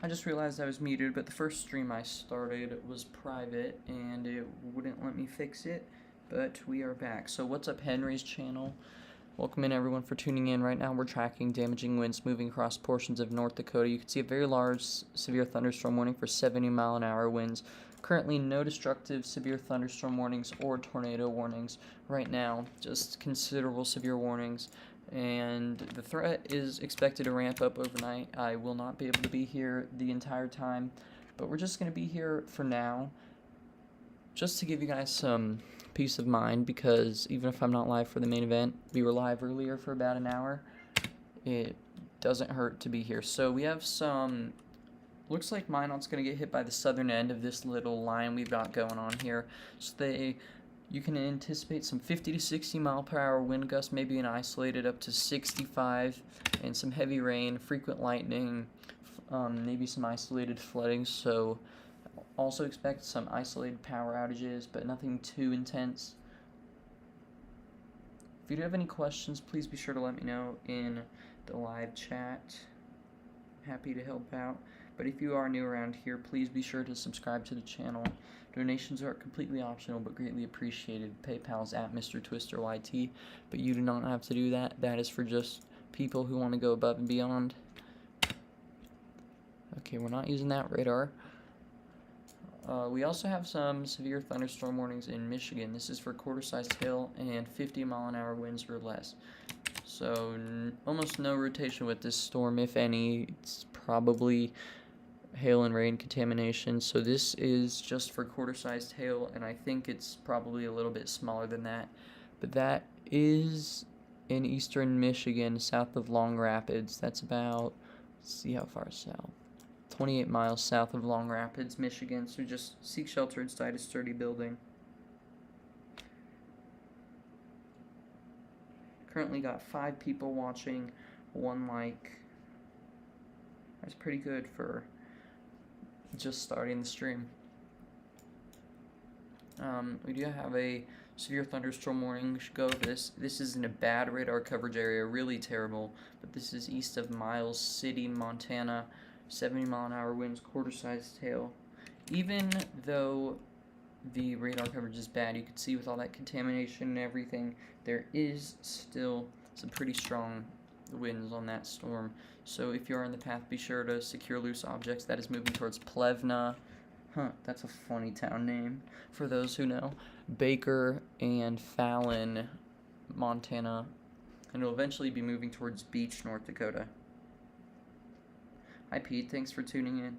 I just realized I was muted, but the first stream I started was private and it wouldn't let me fix it, but we are back. So what's up, Henry's channel? Welcome in everyone for tuning in. Right now we're tracking damaging winds moving across portions of North Dakota. You can see a very large severe thunderstorm warning for 70-mile-an-hour winds. Currently no destructive severe thunderstorm warnings or tornado warnings right now, just considerable severe warnings. And the threat is expected to ramp up overnight. I will not be able to be here the entire time, but we're just going to be here for now, just to give you guys some peace of mind, because even if I'm not live for the main event, we were live earlier for about an hour. It doesn't hurt to be here. So we have some, looks like Minot's going to get hit by the southern end of this little line we've got going on here. So you can anticipate some 50 to 60 mile per hour wind gusts, maybe an isolated up to 65, and some heavy rain, frequent lightning, maybe some isolated flooding. So also expect some isolated power outages, but nothing too intense. If you do have any questions, please be sure to let me know in the live chat. Happy to help out. But if you are new around here, please be sure to subscribe to the channel. Donations are completely optional but greatly appreciated. PayPal's at Mr. Twister YT, but you do not have to do that. That is for just people who want to go above and beyond. Okay, we're not using that radar. We also have some severe thunderstorm warnings in Michigan. This is for quarter-sized hail and 50-mile-an-hour winds or less. So almost no rotation with this storm, if any. It's probably hail and rain contamination. So this is just for quarter-sized hail, and I think it's probably a little bit smaller than that. But that is in eastern Michigan, south of Long Rapids. That's about, let's see how far south. 28 miles south of Long Rapids, Michigan. So just seek shelter inside a sturdy building. Currently got 5 people watching, 1 like. That's pretty good for just starting the stream. We do have a severe thunderstorm warning. We should go over this. This is in a bad radar coverage area, really terrible. But this is east of Miles City, Montana. 70-mile-an-hour winds, quarter-sized hail. Even though the radar coverage is bad, you can see with all that contamination and everything, there is still some pretty strong winds on that storm. So if you are in the path, be sure to secure loose objects. That is moving towards Plevna. That's a funny town name for those who know. Baker and Fallon, Montana. And it will eventually be moving towards Beach, North Dakota. Hi Pete, thanks for tuning in.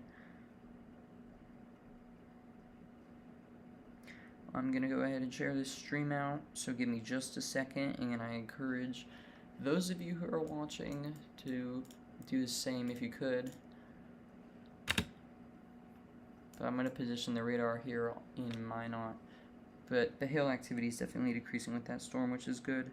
I'm going to go ahead and share this stream out, so give me just a second, and I encourage those of you who are watching to do the same if you could. But I'm going to position the radar here in Minot. But the hail activity is definitely decreasing with that storm, which is good.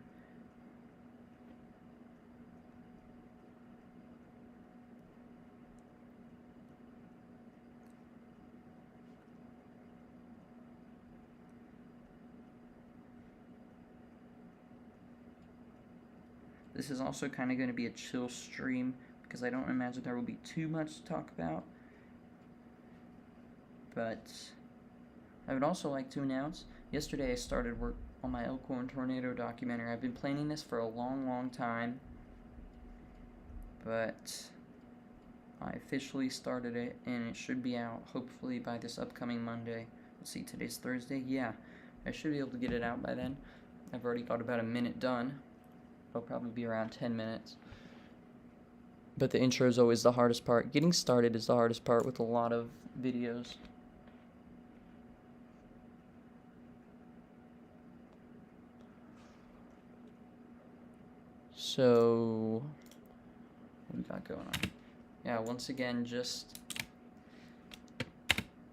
This is also kind of going to be a chill stream, because I don't imagine there will be too much to talk about. But I would also like to announce, yesterday I started work on my Elkhorn Tornado documentary. I've been planning this for a long time, but I officially started it, and it should be out hopefully by this upcoming Monday. Let's see, today's Thursday? Yeah, I should be able to get it out by then. I've already got about a minute done. It'll probably be around 10 minutes. But the intro is always the hardest part. Getting started is the hardest part with a lot of videos. So, what do we got going on? Yeah, once again, just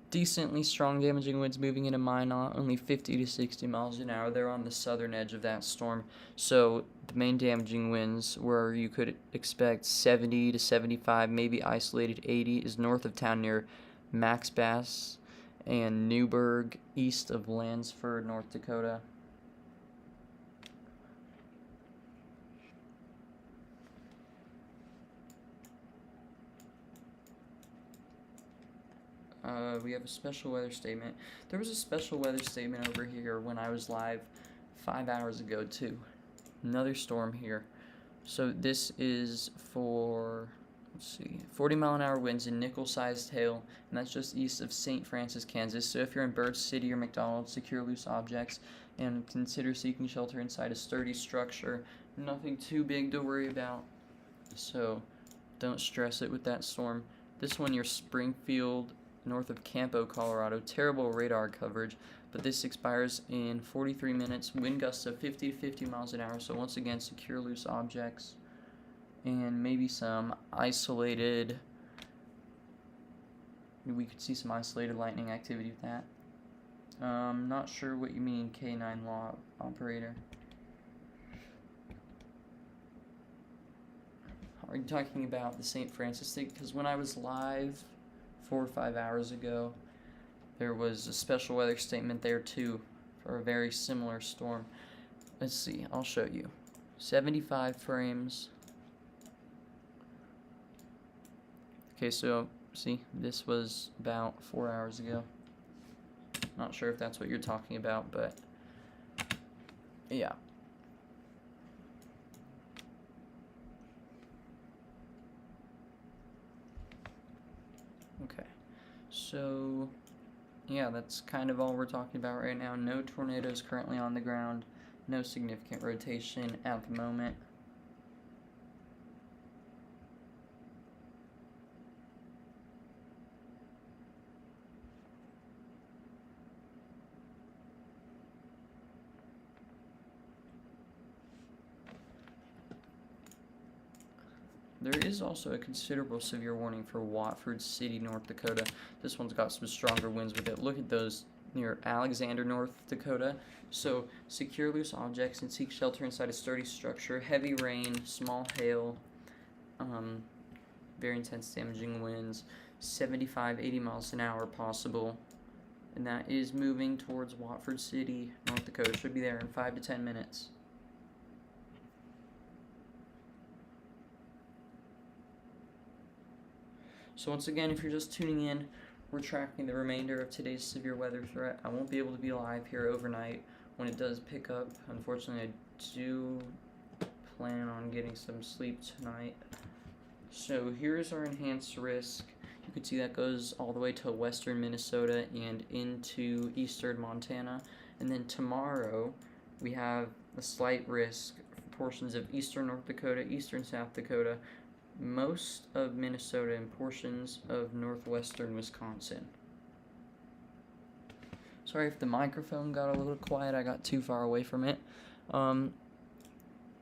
decently strong damaging winds moving into Minot, only 50 to 60 miles an hour. They're on the southern edge of that storm. So the main damaging winds, where you could expect 70 to 75, maybe isolated 80, is north of town near Max Bass and Newburgh, east of Lansford, North Dakota. We have a special weather statement. There was a special weather statement over here when I was live 5 hours ago too. Another storm here. So this is for, let's see, 40-mile-an-hour winds and nickel-sized hail, and that's just east of St. Francis, Kansas. So if you're in Birch City or McDonald, secure loose objects and consider seeking shelter inside a sturdy structure. Nothing too big to worry about, so don't stress it with that storm. This one near Springfield, north of Campo, Colorado. Terrible radar coverage, but this expires in 43 minutes. Wind gusts of 50 to 50 miles an hour, so once again, secure loose objects. And maybe some isolated, we could see some isolated lightning activity with that. Not sure what you mean, K9 law operator. Are you talking about the St. Francis thing? Because when I was live 4 or 5 hours ago, there was a special weather statement there too for a very similar storm. Let's see, I'll show you. 75 frames. Okay, so see, this was about 4 hours ago. Not sure if that's what you're talking about, but yeah. Okay, so yeah, that's kind of all we're talking about right now. No tornadoes currently on the ground, no significant rotation at the moment. There is also a considerable severe warning for Watford City, North Dakota. This one's got some stronger winds with it. Look at those near Alexander, North Dakota. So secure loose objects and seek shelter inside a sturdy structure. Heavy rain, small hail, very intense damaging winds, 75, 80 miles an hour possible. And that is moving towards Watford City, North Dakota. Should be there in 5 to 10 minutes. So once again, if you're just tuning in, we're tracking the remainder of today's severe weather threat. I won't be able to be live here overnight when it does pick up. Unfortunately, I do plan on getting some sleep tonight. So here's our enhanced risk. You can see that goes all the way to western Minnesota and into eastern Montana. And then tomorrow, we have a slight risk for portions of eastern North Dakota, eastern South Dakota, most of Minnesota, and portions of northwestern Wisconsin. Sorry if the microphone got a little quiet, I got too far away from it.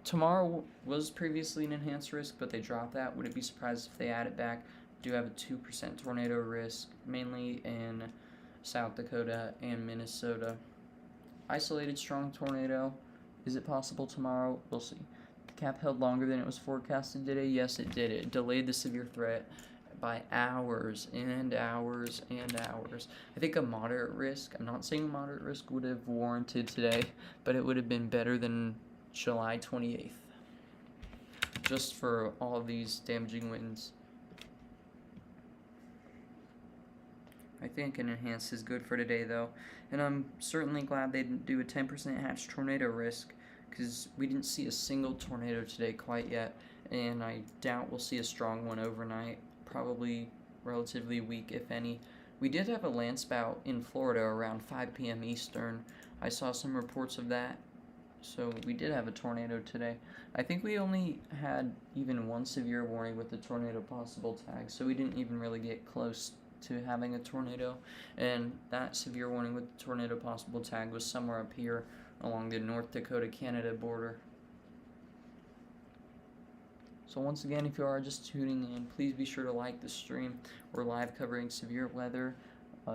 Tomorrow was previously an enhanced risk, but they dropped that. Would it be surprised if they add it back? Do have a 2% tornado risk, mainly in South Dakota and Minnesota. Isolated strong tornado. Is it possible tomorrow? We'll see. Cap held longer than it was forecasted today. Yes, it did. It delayed the severe threat by hours and hours and hours. I think a moderate risk, I'm not saying a moderate risk would have warranted today, but it would have been better than July 28th. Just for all of these damaging winds. I think an enhanced is good for today though. And I'm certainly glad they didn't do a 10% hatch tornado risk, because we didn't see a single tornado today quite yet, and I doubt we'll see a strong one overnight, probably relatively weak if any. We did have a land spout in Florida around 5 p.m. Eastern. I saw some reports of that, so we did have a tornado today. I think we only had even one severe warning with the tornado possible tag, so we didn't even really get close to having a tornado, and that severe warning with the tornado possible tag was somewhere up here along the North Dakota-Canada border. So once again, if you are just tuning in, please be sure to like the stream. We're live covering severe weather.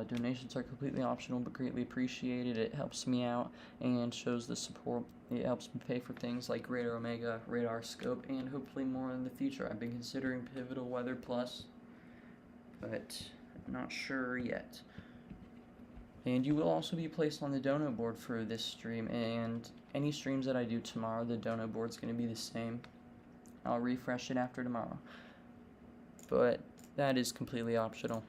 Donations are completely optional but greatly appreciated. It helps me out and shows the support. It helps me pay for things like Radar Omega, Radar Scope, and hopefully more in the future. I've been considering Pivotal Weather Plus, but not sure yet. And you will also be placed on the dono board for this stream, and any streams that I do tomorrow, the dono board's going to be the same. I'll refresh it after tomorrow, but that is completely optional.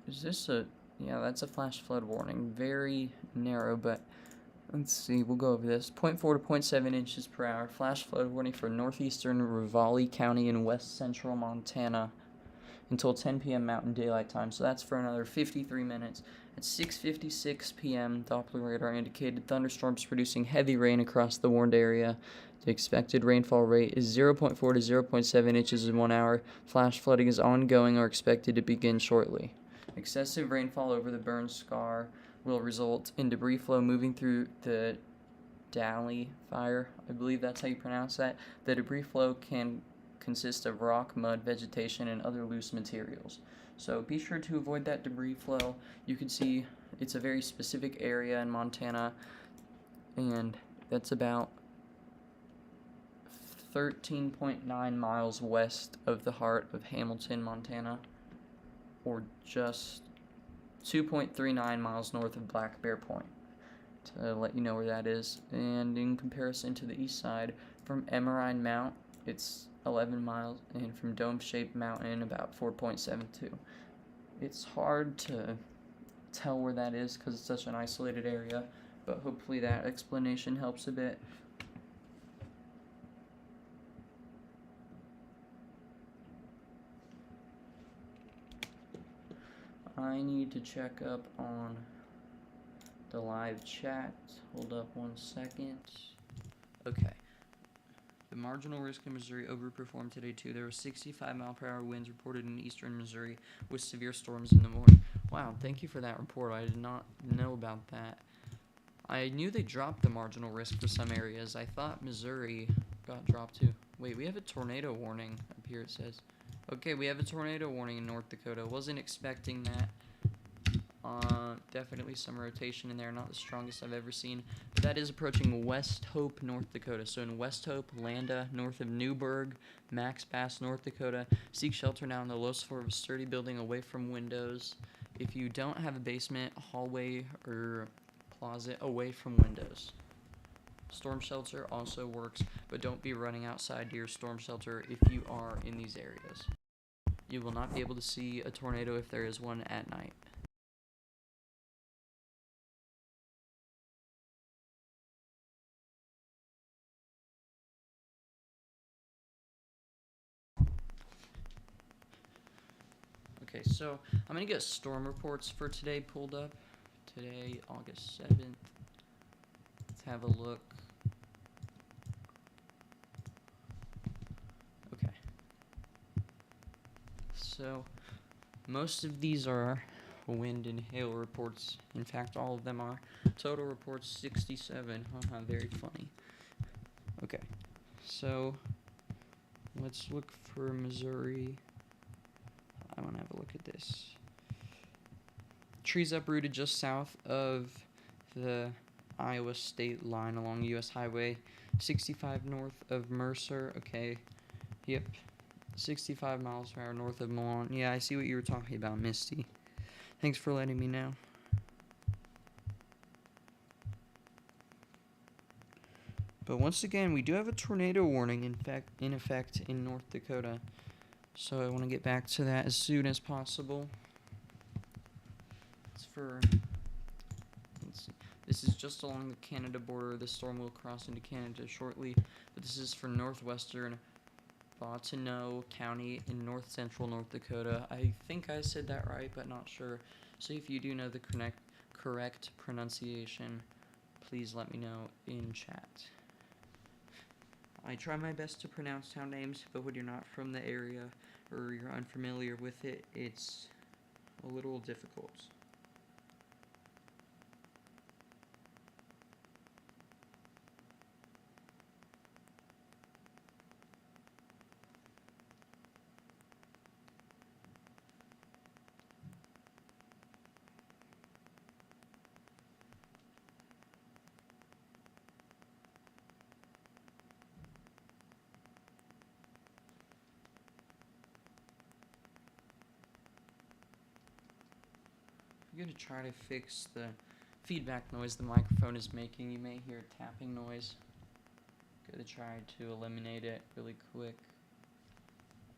Is this a... Yeah, that's a flash flood warning. Very narrow, but let's see. We'll go over this. 0.4 to 0.7 inches per hour. Flash flood warning for northeastern Ravalli County in west central Montana until 10 p.m. Mountain Daylight Time. So that's for another 53 minutes. At 6:56 p.m., Doppler radar indicated thunderstorms producing heavy rain across the warned area. The expected rainfall rate is 0.4 to 0.7 inches in 1 hour. Flash flooding is ongoing or expected to begin shortly. Excessive rainfall over the burn scar will result in debris flow moving through the Wildfire. I believe that's how you pronounce that. The debris flow can consist of rock, mud, vegetation, and other loose materials. So be sure to avoid that debris flow. You can see it's a very specific area in Montana, and that's about 13.9 miles west of the heart of Hamilton, Montana, or just 2.39 miles north of Black Bear Point, to let you know where that is. And in comparison to the east side, from Emerine Mount, it's 11 miles, and from Dome Shaped Mountain, about 4.72. It's hard to tell where that is because it's such an isolated area, but hopefully that explanation helps a bit. I need to check up on the live chat. Hold up 1 second. Okay. The marginal risk in Missouri overperformed today too. There were 65-mile-per-hour winds reported in eastern Missouri with severe storms in the morning. Wow, thank you for that report. I did not know about that. I knew they dropped the marginal risk for some areas. I thought Missouri got dropped too. Wait, we have a tornado warning up here, it says. Okay, we have a tornado warning in North Dakota. Wasn't expecting that. Definitely some rotation in there, not the strongest I've ever seen. But that is approaching West Hope, North Dakota. So in West Hope, Landa, north of Newburgh, Max Pass, North Dakota. Seek shelter now in the lowest floor of a sturdy building away from windows. If you don't have a basement, hallway, or closet, away from windows. Storm shelter also works, but don't be running outside to your storm shelter if you are in these areas. You will not be able to see a tornado if there is one at night. Okay, so I'm going to get storm reports for today pulled up. Today, August 7th. Let's have a look. Okay. So, most of these are wind and hail reports. In fact, all of them are. Total reports 67. Haha, very funny. Okay. So, let's look for Missouri. I want to have a look at this. Trees uprooted just south of the Iowa state line along U.S. Highway 65 north of Mercer. Okay, yep, 65 miles per hour north of Milan. Yeah, I see what you were talking about, Misty. Thanks for letting me know. But once again, we do have a tornado warning in effect in North Dakota. So I want to get back to that as soon as possible. It's for, let's see, this is just along the Canada border. The storm will cross into Canada shortly, but this is for northwestern Bottineau County in north central North Dakota. I think I said that right, but not sure. So if you do know the correct pronunciation, please let me know in chat. I try my best to pronounce town names, but when you're not from the area or you're unfamiliar with it, it's a little difficult. I'm going to try to fix the feedback noise the microphone is making. You may hear a tapping noise. Going to try to eliminate it really quick.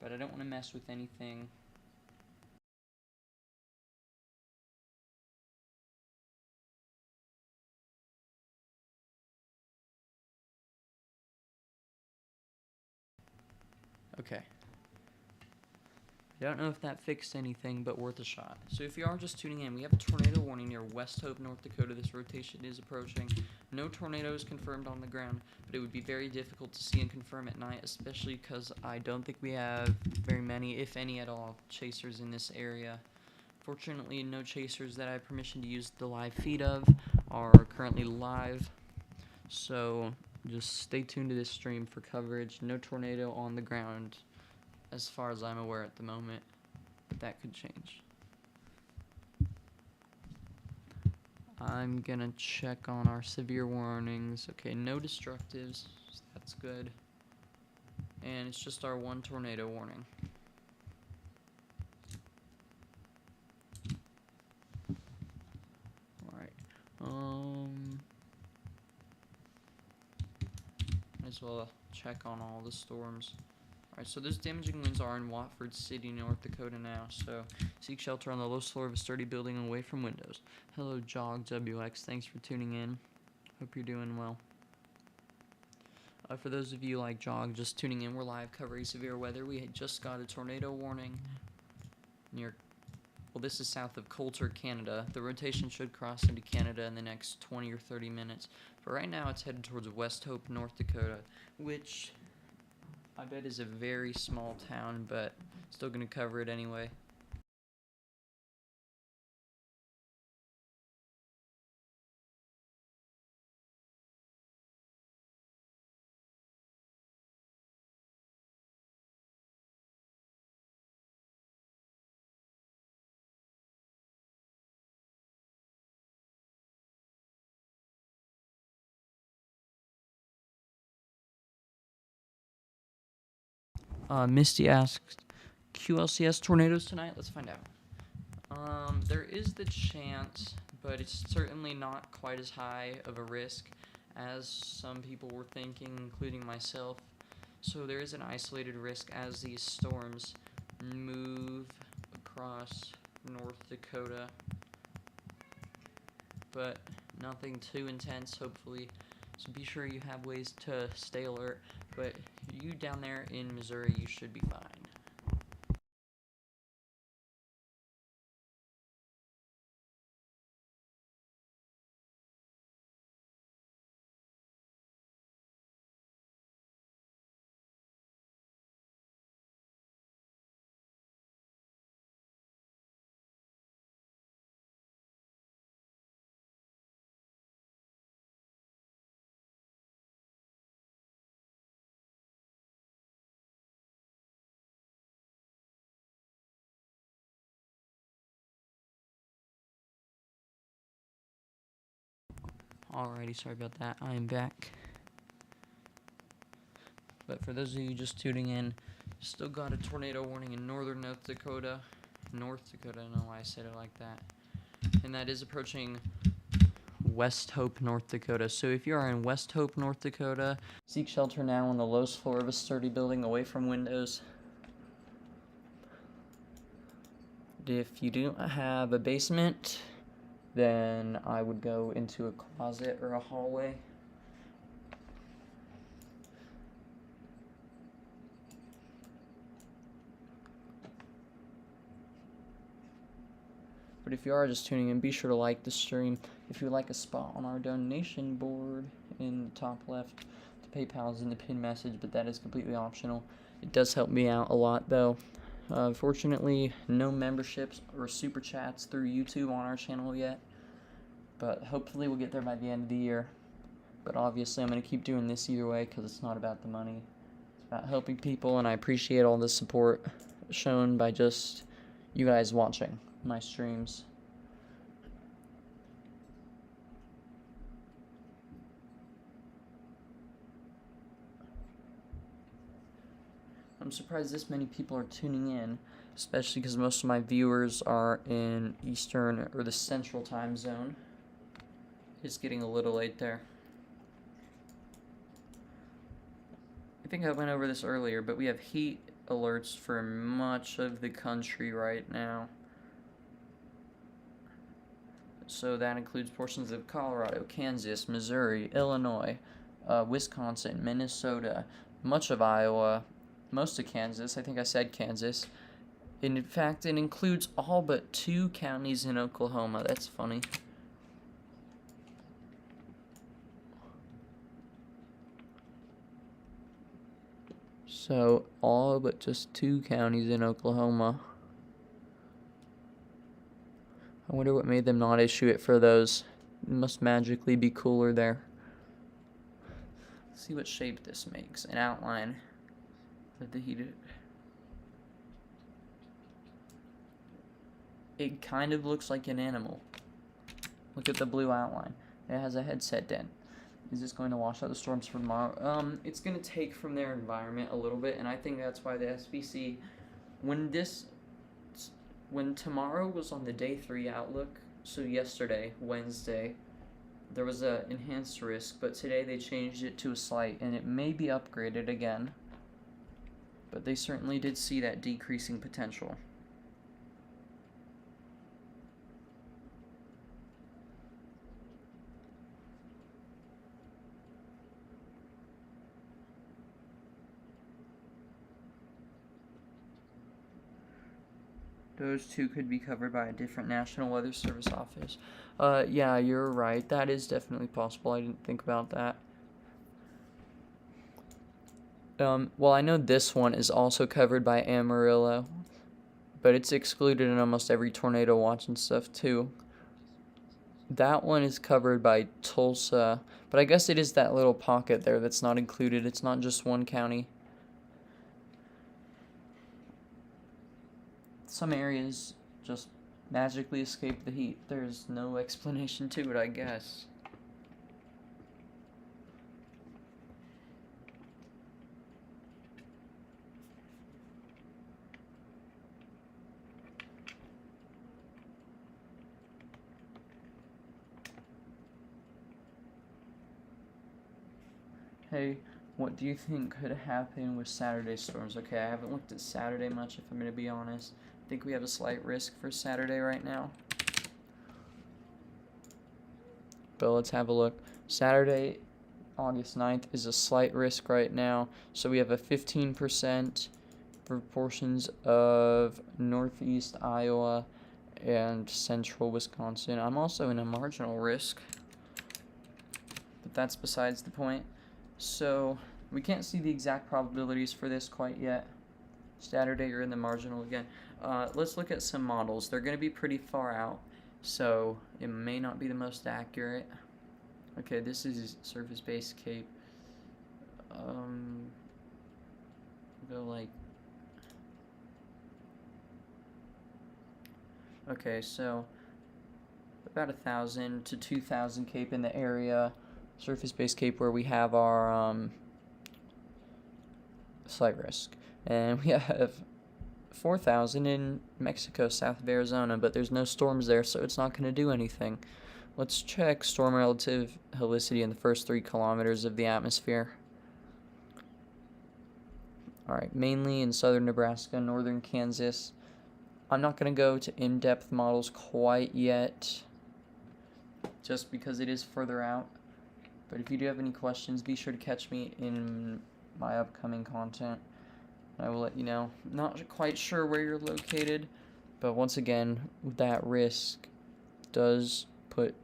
But I don't want to mess with anything Okay. I don't know if that fixed anything, but worth a shot. So if you are just tuning in, we have a tornado warning near West Hope, North Dakota. This rotation is approaching. No tornadoes confirmed on the ground, but it would be very difficult to see and confirm at night, especially because I don't think we have very many, if any at all, chasers in this area. Fortunately, no chasers that I have permission to use the live feed of are currently live, so just stay tuned to this stream for coverage. No tornado on the ground as far as I'm aware at the moment, but that could change. I'm gonna check on our severe warnings. Okay, no destructives, so that's good. And it's just our one tornado warning. Alright, might as well check on all the storms. Alright, so those damaging winds are in Watford City, North Dakota now, so seek shelter on the lowest floor of a sturdy building away from windows. Hello, Jog WX, thanks for tuning in. Hope you're doing well. For those of you like Jog just tuning in, we're live covering severe weather. We had just got a tornado warning near, well, this is south of Coulter, Canada. The rotation should cross into Canada in the next 20 or 30 minutes. But right now it's headed towards West Hope, North Dakota, which I bet is a very small town, but still gonna cover it anyway. Misty asked, QLCS tornadoes tonight? Let's find out. There is the chance, but it's certainly not quite as high of a risk as some people were thinking, including myself. So there is an isolated risk as these storms move across North Dakota, but nothing too intense, hopefully. So be sure you have ways to stay alert, but you down there in Missouri, you should be fine. Alrighty, sorry about that. I am back. But for those of you just tuning in, still got a tornado warning in northern North Dakota. I don't know why I said it like that. And that is approaching West Hope, North Dakota. So if you are in West Hope, North Dakota, seek shelter now on the lowest floor of a sturdy building away from windows. If you don't have a basement, then I would go into a closet or a hallway. But if you are just tuning in, be sure to like the stream. If you would like a spot on our donation board in the top left, the PayPal is in the pin message, but that is completely optional. It does help me out a lot, though. Fortunately, no memberships or super chats through YouTube on our channel yet, but hopefully we'll get there by the end of the year. But obviously I'm going to keep doing this either way because it's not about the money. It's about helping people, and I appreciate all the support shown by just you guys watching my streams. I'm surprised this many people are tuning in, especially because most of my viewers are in Eastern or the Central time zone. It's getting a little late there. I think I went over this earlier, but we have heat alerts for much of the country right now. So that includes portions of Colorado, Kansas, Missouri, Illinois, Wisconsin, Minnesota, much of Iowa, most of Kansas. I think I said Kansas. And in fact, it includes all but 2 counties in Oklahoma. That's funny. So, all but just 2 counties in Oklahoma. I wonder what made them not issue it for those. It must magically be cooler there. Let's see what shape this makes. An outline of the heated. It kind of looks like an animal. Look at the blue outline. It has a headset dent. Is this going to wash out the storms for tomorrow? It's going to take from their environment a little bit, and I think that's why the SPC, when tomorrow was on the day 3 outlook, so yesterday, Wednesday, there was a enhanced risk, but today they changed it to a slight, and it may be upgraded again. But they certainly did see that decreasing potential. Those 2 could be covered by a different National Weather Service office. Yeah, you're right. That is definitely possible. I didn't think about that. Well, I know this one is also covered by Amarillo, but it's excluded in almost every tornado watch and stuff, too. That one is covered by Tulsa, but I guess it is that little pocket there that's not included. It's not just one county. Some areas just magically escape the heat. There's no explanation to it, I guess. Hey, what do you think could happen with Saturday storms? Okay, I haven't looked at Saturday much, if I'm going to be honest. I think we have a slight risk for Saturday right now. But let's have a look. Saturday, August 9th, is a slight risk right now. So we have a 15% for portions of northeast Iowa and central Wisconsin. I'm also in a marginal risk, but that's besides the point. So we can't see the exact probabilities for this quite yet. Saturday, you're in the marginal again. Let's look at some models. They're going to be pretty far out, so it may not be the most accurate. Okay, this is surface-based Cape. Go like... Okay, so about 1,000 to 2,000 Cape in the area. Surface-based Cape where we have our slight risk. And we have 4,000 in Mexico, south of Arizona, but there's no storms there, so it's not going to do anything. Let's check storm relative helicity in the first 3 kilometers of the atmosphere. Alright, mainly in southern Nebraska, northern Kansas. I'm not going to go to in-depth models quite yet, just because it is further out. But if you do have any questions, be sure to catch me in my upcoming content. I will let you know. Not quite sure where you're located, but once again, that risk does put...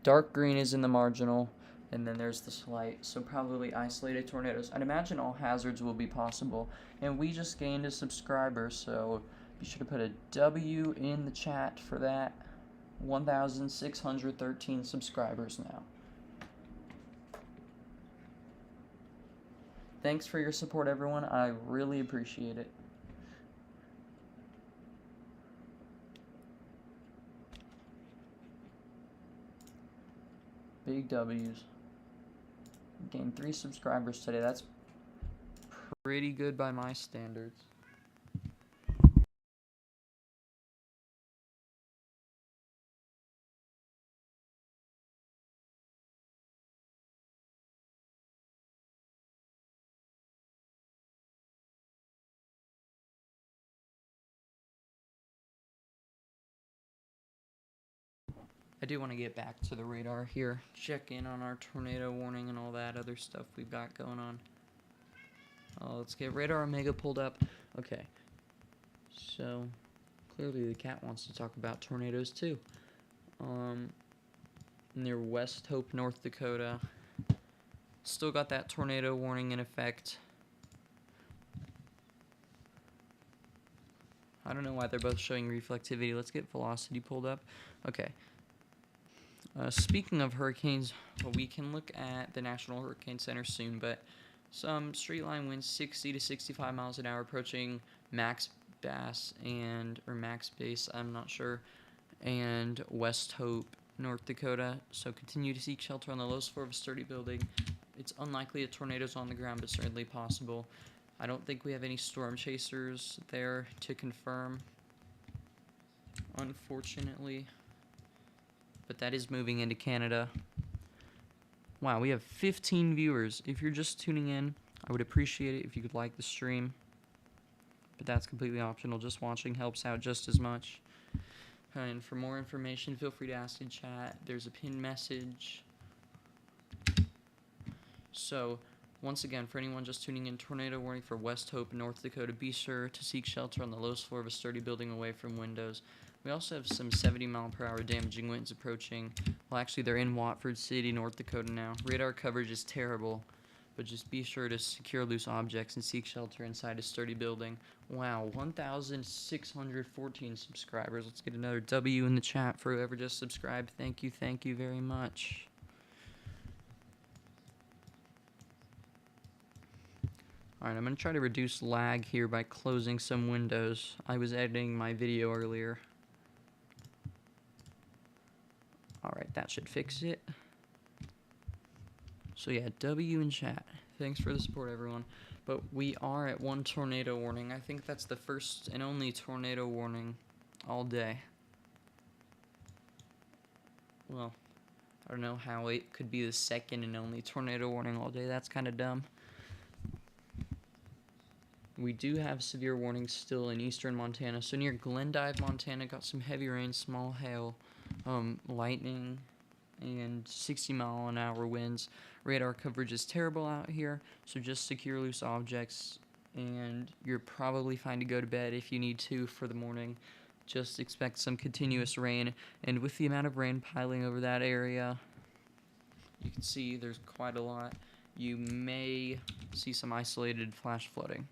Dark green is in the marginal, and then there's the slight, so probably isolated tornadoes. I'd imagine all hazards will be possible, and we just gained a subscriber, so be sure to put a W in the chat for that. 1,613 subscribers now. Thanks for your support, everyone. I really appreciate it. Big W's. Gained 3 subscribers today. That's pretty good by my standards. I do want to get back to the radar here, check in on our tornado warning and all that other stuff we've got going on. Let's get radar Omega pulled up. Okay. So, clearly the cat wants to talk about tornadoes too. Near West Hope, North Dakota. Still got that tornado warning in effect. I don't know why they're both showing reflectivity. Let's get velocity pulled up. Okay. Speaking of hurricanes, well, we can look at the National Hurricane Center soon, but some straight line winds 60 to 65 miles an hour approaching max base, I'm not sure, and West Hope, North Dakota. So continue to seek shelter on the lowest floor of a sturdy building. It's unlikely a tornado's on the ground, but certainly possible. I don't think we have any storm chasers there to confirm, unfortunately. But that is moving into Canada. Wow, we have 15 viewers. If you're just tuning in, I would appreciate it if you could like the stream. But that's completely optional. Just watching helps out just as much. And for more information, feel free to ask in chat. There's a pinned message. So, once again, for anyone just tuning in, tornado warning for West Hope, North Dakota. Be sure to seek shelter on the lowest floor of a sturdy building away from windows. We also have some 70-mile-per-hour damaging winds approaching. Well, actually, they're in Watford City, North Dakota now. Radar coverage is terrible, but just be sure to secure loose objects and seek shelter inside a sturdy building. Wow, 1,614 subscribers. Let's get another W in the chat for whoever just subscribed. Thank you very much. Alright, I'm going to try to reduce lag here by closing some windows. I was editing my video earlier. Alright, that should fix it. So yeah, W in chat. Thanks for the support, everyone. But we are at 1 tornado warning. I think that's the first and only tornado warning all day. Well, I don't know how it could be the second and only tornado warning all day. That's kind of dumb. We do have severe warnings still in eastern Montana. So near Glendive, Montana, got some heavy rain, small hail, lightning, and 60-mile-an-hour winds. Radar coverage is terrible out here, so just secure loose objects, and you're probably fine to go to bed if you need to for the morning. Just expect some continuous rain, and with the amount of rain piling over that area, you can see there's quite a lot. You may see some isolated flash flooding.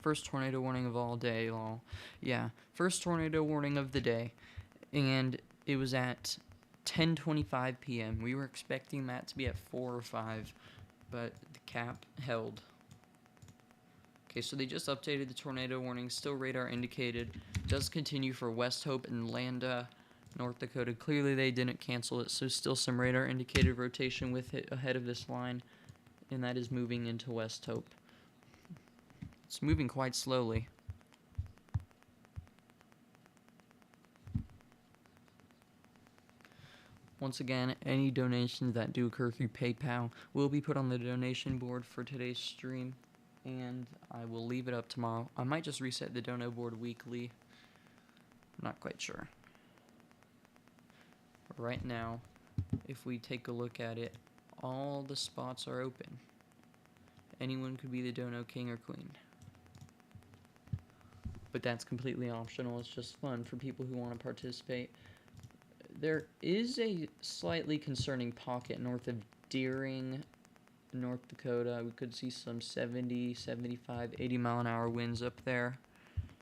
First tornado warning of all day, lol. Yeah, first tornado warning of the day, and it was at 10:25 p.m. We were expecting that to be at 4 or 5, but the cap held. Okay, so they just updated the tornado warning. Still radar indicated. Does continue for West Hope and Landa, North Dakota. Clearly they didn't cancel it, so still some radar indicated rotation with it ahead of this line, and that is moving into West Hope. It's moving quite slowly. Once again, any donations that do occur through PayPal will be put on the donation board for today's stream, and I will leave it up tomorrow. I might just reset the dono board weekly. I'm not quite sure. Right now, if we take a look at it, all the spots are open. Anyone could be the dono king or queen. But that's completely optional. It's just fun for people who want to participate. There is a slightly concerning pocket north of Deering, North Dakota. We could see some 70, 75, 80-mile-an-hour winds up there.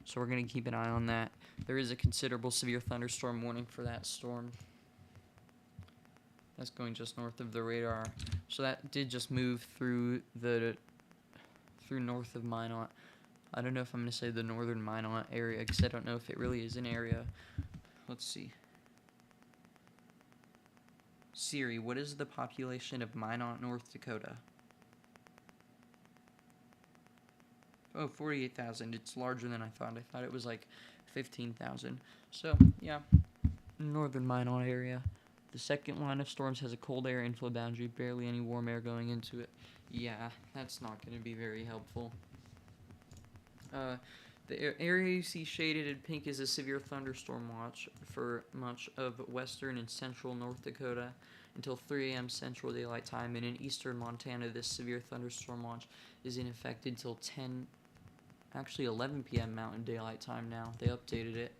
So we're going to keep an eye on that. There is a considerable severe thunderstorm warning for that storm. That's going just north of the radar. So that did just move through north of Minot. I don't know if I'm going to say the northern Minot area, because I don't know if it really is an area. Let's see. Siri, what is the population of Minot, North Dakota? Oh, 48,000. It's larger than I thought. I thought it was like 15,000. So, yeah, northern Minot area. The second line of storms has a cold air inflow boundary, barely any warm air going into it. Yeah, that's not going to be very helpful. The area you see shaded in pink is a severe thunderstorm watch for much of western and central North Dakota. until 3 a.m. Central Daylight Time, and in eastern Montana, this severe thunderstorm watch is in effect until 11 p.m. Mountain Daylight Time now. They updated it.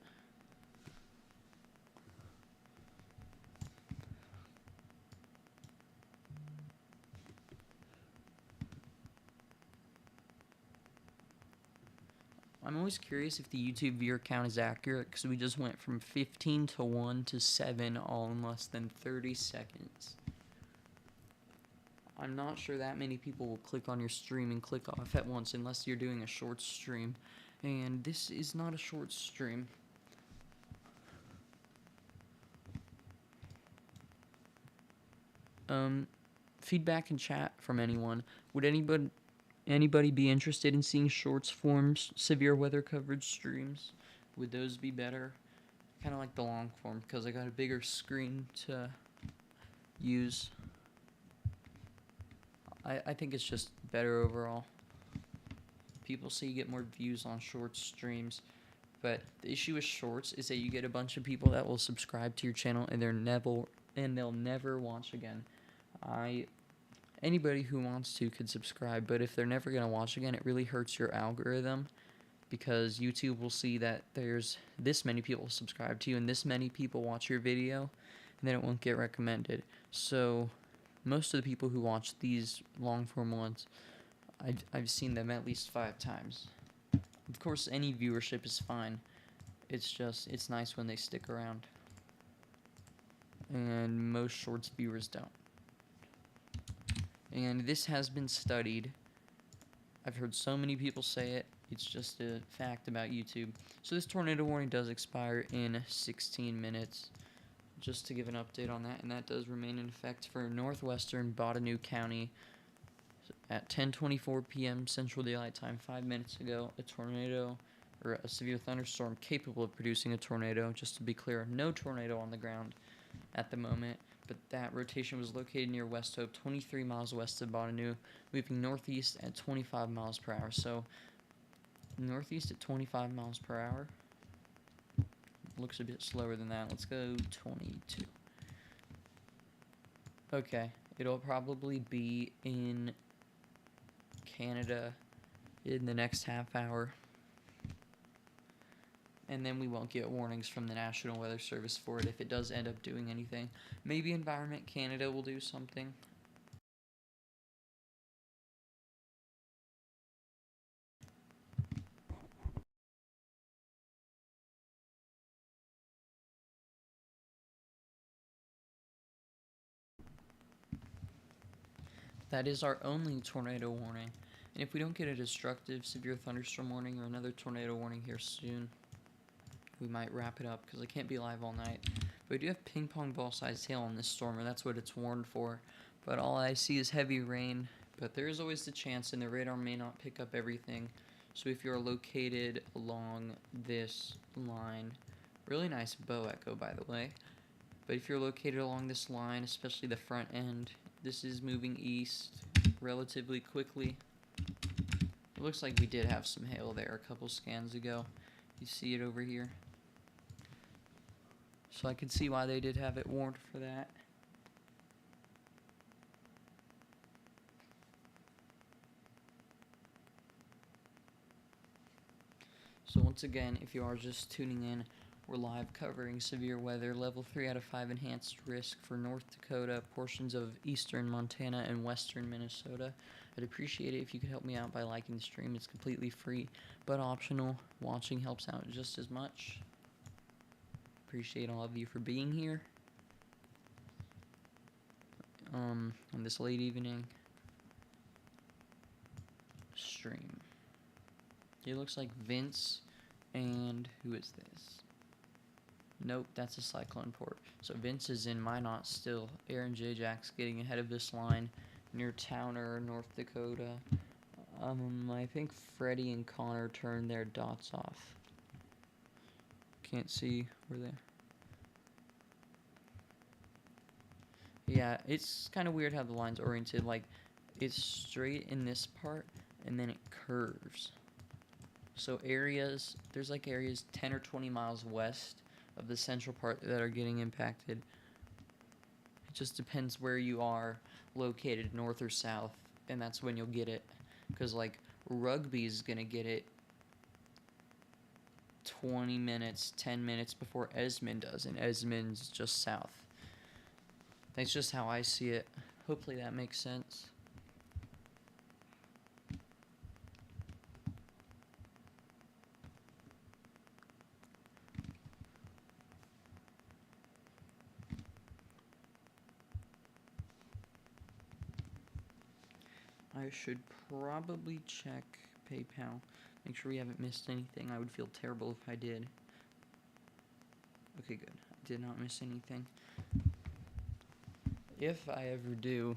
I'm always curious if the YouTube viewer count is accurate, because we just went from 15 to 1 to 7 all in less than 30 seconds. I'm not sure that many people will click on your stream and click off at once unless you're doing a short stream. And this is not a short stream. Feedback in chat from anyone. Would anybody be interested in seeing shorts form severe weather coverage streams? Would those be better? Kind of like the long form, because I got a bigger screen to use. I think it's just better overall. People say you get more views on short streams, but the issue with shorts is that you get a bunch of people that will subscribe to your channel and they'll never watch again. Anybody who wants to could subscribe, but if they're never gonna watch again, it really hurts your algorithm, because YouTube will see that there's this many people subscribe to you and this many people watch your video, and then it won't get recommended. So most of the people who watch these long form ones, I've seen them at least 5 times. Of course, any viewership is fine. It's nice when they stick around. And most shorts viewers don't. And this has been studied. I've heard so many people say it. It's just a fact about YouTube. So this tornado warning does expire in 16 minutes. Just to give an update on that, and that does remain in effect for northwestern Bottineau County. At 10:24 p.m. Central Daylight Time, 5 minutes ago, a tornado, or a severe thunderstorm capable of producing a tornado. Just to be clear, no tornado on the ground at the moment, but that rotation was located near West Hope, 23 miles west of Bottineau, moving northeast at 25 miles per hour. So, northeast at 25 miles per hour. Looks a bit slower than that. Let's go 22. Okay, it'll probably be in Canada in the next half hour. And then we won't get warnings from the National Weather Service for it if it does end up doing anything. Maybe Environment Canada will do something. That is our only tornado warning. And if we don't get a destructive severe thunderstorm warning or another tornado warning here soon, we might wrap it up, because I can't be live all night. But we do have ping pong ball sized hail on this storm, or that's what it's warned for. But all I see is heavy rain. But there is always the chance, and the radar may not pick up everything. So if you're located along this line, really nice bow echo, by the way. But if you're located along this line, especially the front end, this is moving east relatively quickly. It looks like we did have some hail there a couple scans ago. You see it over here. So I could see why they did have it warned for that. So once again, if you are just tuning in, we're live covering severe weather, level 3 out of 5 enhanced risk for North Dakota, portions of eastern Montana, and western Minnesota. I'd appreciate it if you could help me out by liking the stream. It's completely free, but optional. Watching helps out just as much. Appreciate all of you for being here on this late evening stream. It looks like Vince and who is this? Nope, that's a cyclone port. So Vince is in Minot still. Aaron J. Jack's getting ahead of this line near Towner, North Dakota. I think Freddie and Connor turned their dots off. Can't see where they. Yeah, it's kind of weird how the line's oriented. Like, it's straight in this part, and then it curves. So there's like areas 10 or 20 miles west of the central part that are getting impacted. Just depends where you are located, north or south, and that's when you'll get it. Because, like, Rugby's gonna get it 20 minutes, 10 minutes before Esmond does, and Esmond's just south. That's just how I see it. Hopefully that makes sense. I should probably check PayPal. Make sure we haven't missed anything. I would feel terrible if I did. Okay, good. I did not miss anything. If I ever do,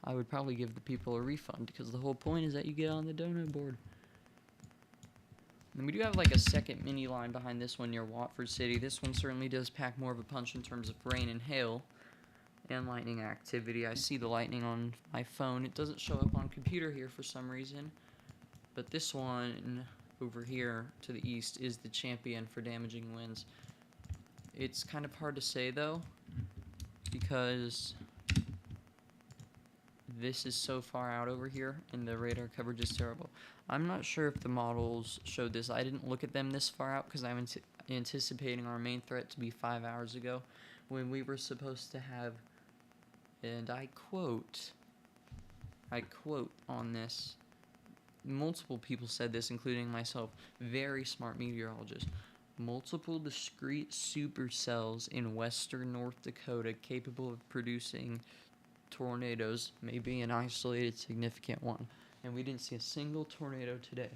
I would probably give the people a refund, because the whole point is that you get on the donut board. And we do have like a second mini line behind this one near Watford City. This one certainly does pack more of a punch in terms of rain and hail and lightning activity. I see the lightning on my phone. It doesn't show up on computer here for some reason. But this one over here to the east is the champion for damaging winds. It's kind of hard to say though, because this is so far out over here and the radar coverage is terrible. I'm not sure if the models showed this. I didn't look at them this far out because I'm anticipating our main threat to be 5 hours ago, when we were supposed to have, and I quote on this, multiple people said this, including myself, very smart meteorologists, multiple discrete supercells in western North Dakota capable of producing tornadoes, maybe an isolated significant one. And we didn't see a single tornado today.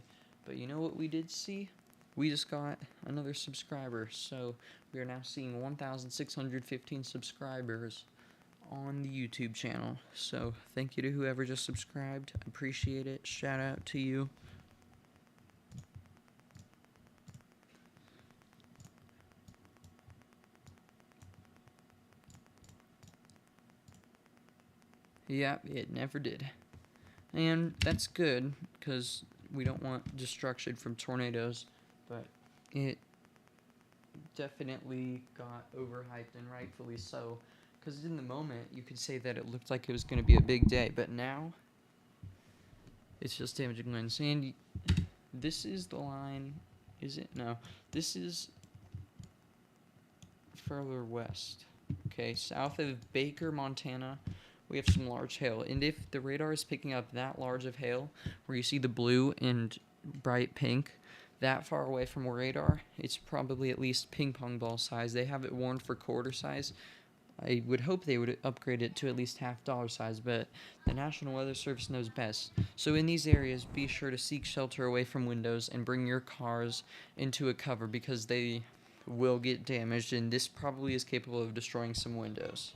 But you know what we did see? We just got another subscriber. So we are now seeing 1,615 subscribers on the YouTube channel. So thank you to whoever just subscribed. I appreciate it. Shout out to you. Yeah, it never did. And that's good, because we don't want destruction from tornadoes, but it definitely got overhyped, and rightfully so, because in the moment, you could say that it looked like it was going to be a big day, but now, it's just damaging winds. And this is the line, is it? No, this is further west, okay, south of Baker, Montana. We have some large hail, and if the radar is picking up that large of hail, where you see the blue and bright pink, that far away from radar, it's probably at least ping pong ball size. They have it warned for quarter size. I would hope they would upgrade it to at least $half size, but the National Weather Service knows best. So in these areas, be sure to seek shelter away from windows and bring your cars into a cover, because they will get damaged, and this probably is capable of destroying some windows.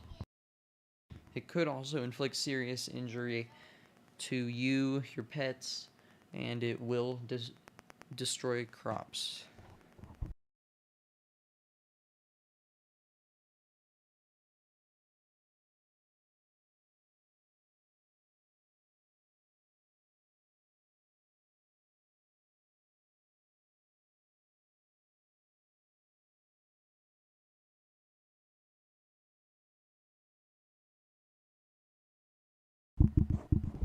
It could also inflict serious injury to you, your pets, and it will destroy crops.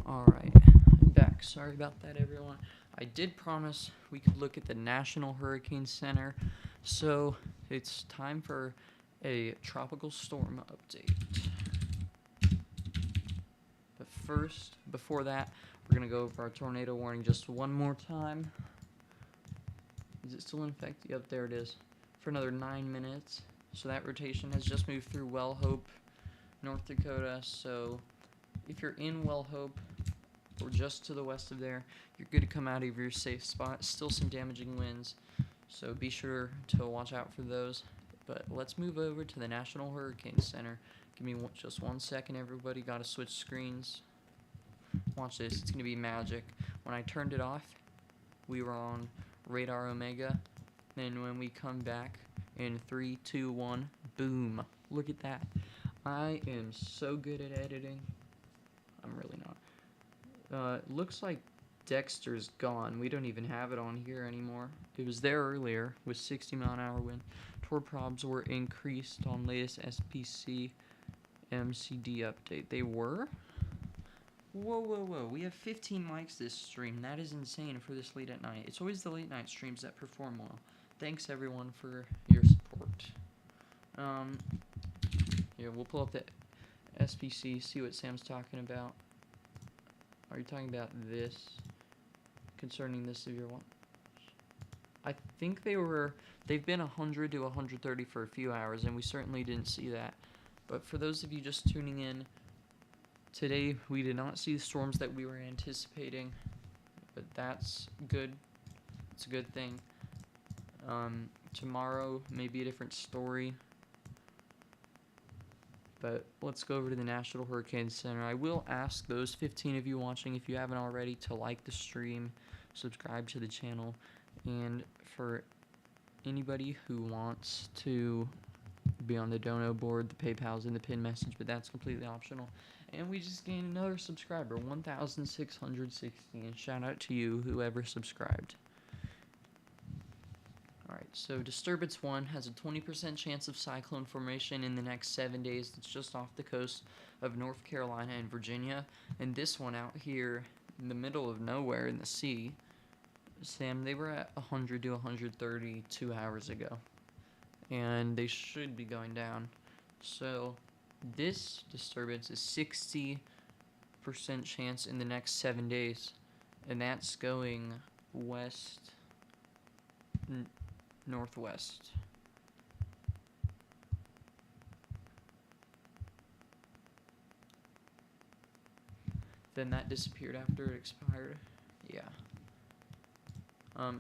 Alright, I'm back. Sorry about that, everyone. I did promise we could look at the National Hurricane Center, so it's time for a tropical storm update. But first, before that, we're going to go over our tornado warning just one more time. Is it still in effect? Yep, there it is. For another 9 minutes. So that rotation has just moved through Wellhope, North Dakota, so if you're in Wellhope, or just to the west of there, you're good to come out of your safe spot. Still some damaging winds, so be sure to watch out for those. But let's move over to the National Hurricane Center. Give me just 1 second, everybody. Gotta switch screens. Watch this. It's gonna be magic. When I turned it off, we were on radar Omega. Then when we come back in 3, 2, 1, boom. Look at that. I am so good at editing. I'm really not. Looks like Dexter's gone. We don't even have it on here anymore. It was there earlier with 60 mile an hour wind. Torprobs were increased on latest SPC, MCD update. They were? Whoa. We have 15 likes this stream. That is insane for this late at night. It's always the late night streams that perform well. Thanks, everyone, for your support. Here, we'll pull up the SPC, see what Sam's talking about. Are you talking about this? Concerning the severe one? I think they've been 100 to 130 for a few hours, and we certainly didn't see that. But for those of you just tuning in, today we did not see the storms that we were anticipating, but that's good. It's a good thing. Tomorrow may be a different story. But let's go over to the National Hurricane Center. I will ask those 15 of you watching, if you haven't already, to like the stream, subscribe to the channel, and for anybody who wants to be on the dono board, the PayPal's in the pin message, but that's completely optional. And we just gained another subscriber, 1,660, and shout out to you, whoever subscribed. Alright, so Disturbance 1 has a 20% chance of cyclone formation in the next 7 days. It's just off the coast of North Carolina and Virginia. And this one out here in the middle of nowhere in the sea, Sam, they were at 100 to 130 2 hours ago. And they should be going down. So this disturbance is 60% chance in the next 7 days. And that's going west... northwest. Then that disappeared after it expired. Yeah.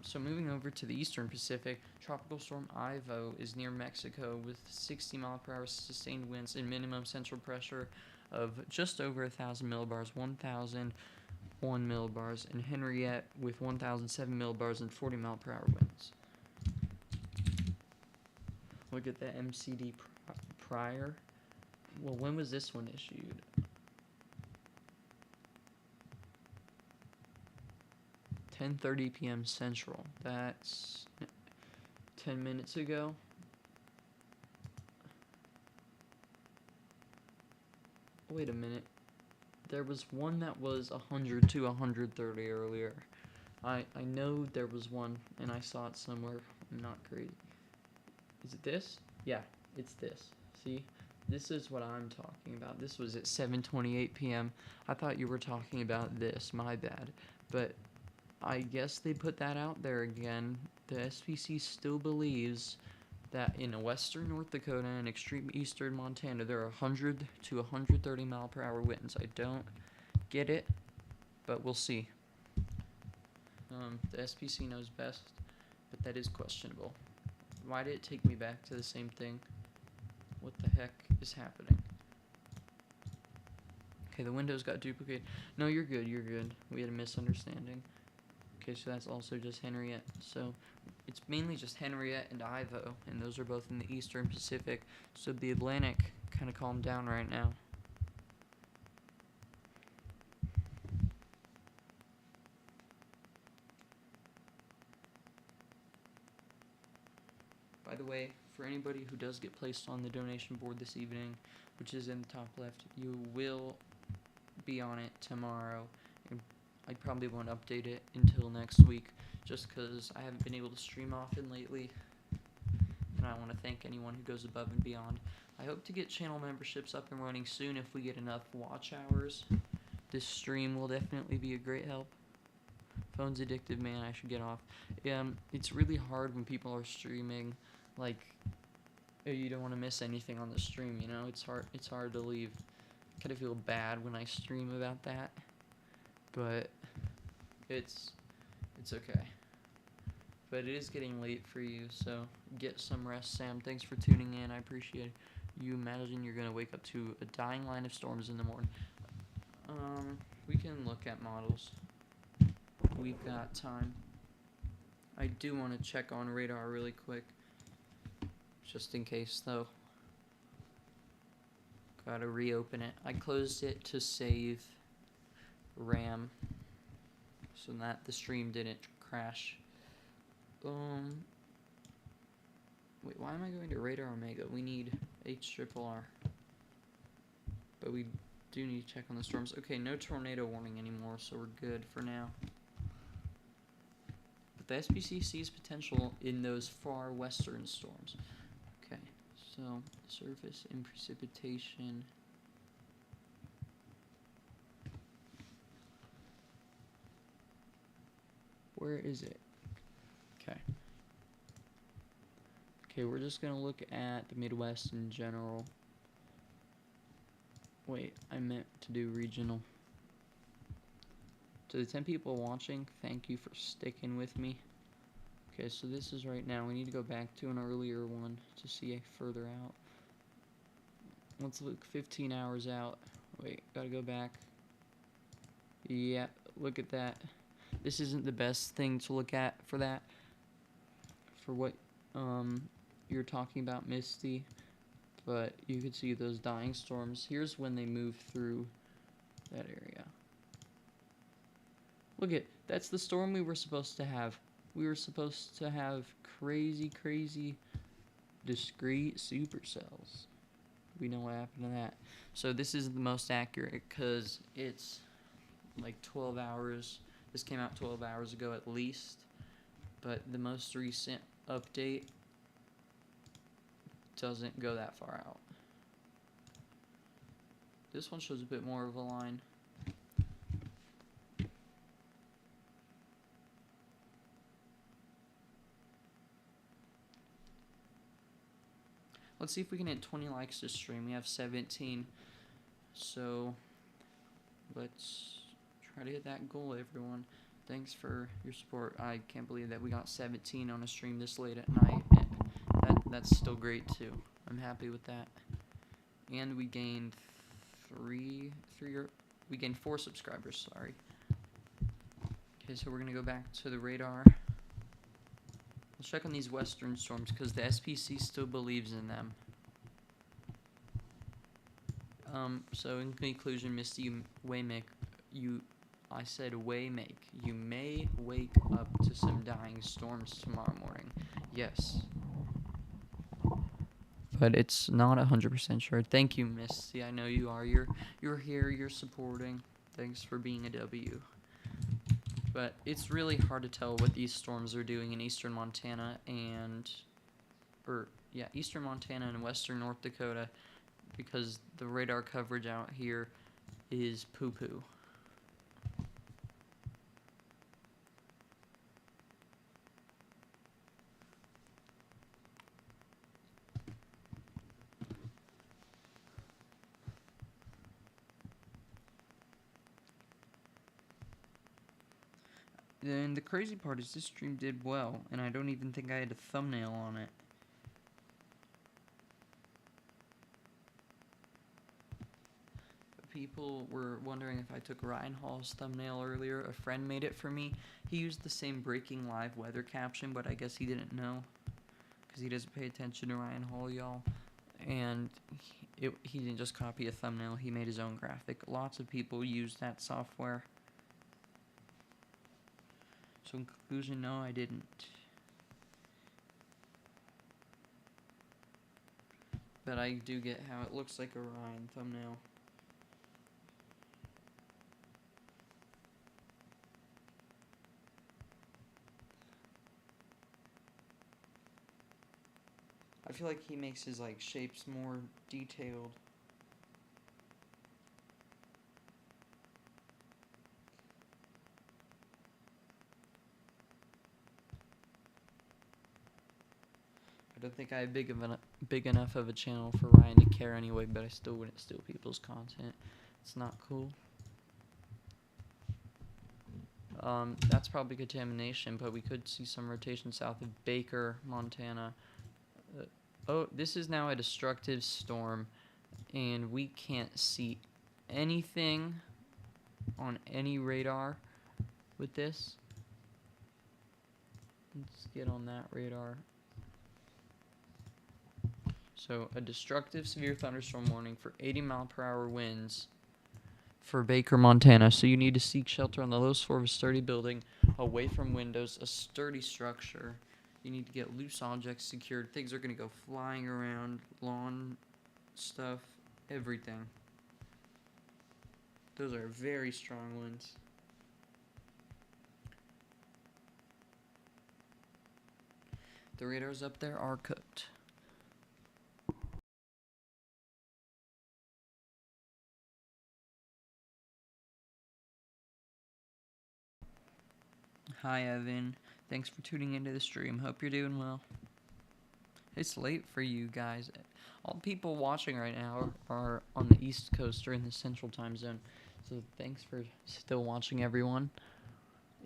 So moving over to the eastern Pacific, Tropical Storm Ivo is near Mexico with 60 mile per hour sustained winds and minimum central pressure of just over 1,000 millibars, 1,001 millibars, and Henriette with 1,007 millibars and 40 mile per hour winds. Look at the MCD prior. Well, when was this one issued? (10:30 p.m. Central). That's 10 minutes ago. Wait a minute. There was one that was 100 to 130 earlier. I know there was one, and I saw it somewhere. I'm not crazy. Is it this? Yeah, it's this. See? This is what I'm talking about. This was at 7:28 p.m. I thought you were talking about this. My bad. But I guess they put that out there again. The SPC still believes that in western North Dakota and extreme eastern Montana, there are 100 to 130 mile per hour winds. I don't get it, but we'll see. The SPC knows best, but that is questionable. Why did it take me back to the same thing? What the heck is happening? Okay, the windows got duplicated. No, you're good, you're good. We had a misunderstanding. Okay, so that's also just Henriette. So it's mainly just Henriette and Ivo, and those are both in the eastern Pacific. So the Atlantic kind of calmed down right now. By the way, for anybody who does get placed on the donation board this evening, which is in the top left, you will be on it tomorrow. And I probably won't update it until next week, just because I haven't been able to stream often lately, and I want to thank anyone who goes above and beyond. I hope to get channel memberships up and running soon if we get enough watch hours. This stream will definitely be a great help. Phone's addictive, man. I should get off. It's really hard when people are streaming. Like, you don't want to miss anything on the stream, you know? It's hard to leave. I kind of feel bad when I stream about that, but it's okay. But it is getting late for you, so get some rest, Sam. Thanks for tuning in. I appreciate it. You imagine you're gonna wake up to a dying line of storms in the morning. We can look at models. We've got time. I do want to check on radar really quick, just in case, though. Gotta reopen it. I closed it to save RAM, so that the stream didn't crash. Wait, why am I going to Radar Omega? We need HRRR. but we do need to check on the storms. Okay, no tornado warning anymore, so we're good for now. But the SPC sees potential in those far western storms. Okay, so surface and precipitation. Where is it? Okay. Okay, we're just gonna look at the Midwest in general. Wait, I meant to do regional. To the 10 people watching, thank you for sticking with me. Okay, so this is right now. We need to go back to an earlier one to see further out. Let's look 15 hours out. Wait, gotta go back. Yeah, look at that. This isn't the best thing to look at for that. For what you're talking about, Misty. But you could see those dying storms. Here's when they move through that area. Look at, that's the storm we were supposed to have. We were supposed to have crazy discrete supercells. We know what happened to that. So this is the most accurate because it's like 12 hours. This came out 12 hours ago at least. But the most recent update doesn't go that far out. This one shows a bit more of a line. Let's see if we can hit 20 likes this stream. We have 17. So let's try to hit that goal, everyone. Thanks for your support. I can't believe that we got 17 on a stream this late at night. That's still great too. I'm happy with that. And we gained we gained 4 subscribers, sorry. Okay, so we're gonna go back to the radar. Let's check on these western storms because the SPC still believes in them. So in conclusion, Misty, you may wake up to some dying storms tomorrow morning. Yes. But it's not 100% sure. Thank you, Misty. I know you are. You're here. You're supporting. Thanks for being a W. But it's really hard to tell what these storms are doing in eastern Montana and western North Dakota because the radar coverage out here is poo-poo. And the crazy part is this stream did well, and I don't even think I had a thumbnail on it. People were wondering if I took Ryan Hall's thumbnail earlier. A friend made it for me. He used the same breaking live weather caption, but I guess he didn't know because he doesn't pay attention to Ryan Hall, y'all. And he didn't just copy a thumbnail. He made his own graphic. Lots of people use that software. So in conclusion, no, I didn't. But I do get how it looks like a Ryan thumbnail. I feel like he makes his shapes more detailed. I don't think I have big enough of a channel for Ryan to care anyway, but I still wouldn't steal people's content. It's not cool. That's probably contamination, but we could see some rotation south of Baker, Montana. Oh, this is now a destructive storm, and we can't see anything on any radar with this. Let's get on that radar. So, a destructive severe thunderstorm warning for 80-mile-per-hour winds for Baker, Montana. So you need to seek shelter on the lowest floor of a sturdy building, away from windows, a sturdy structure. You need to get loose objects secured. Things are going to go flying around, lawn stuff, everything. Those are very strong winds. The radars up there are cooked. Hi, Evan. Thanks for tuning into the stream. Hope you're doing well. It's late for you guys. All people watching right now are on the East Coast or in the Central Time Zone. So thanks for still watching, everyone.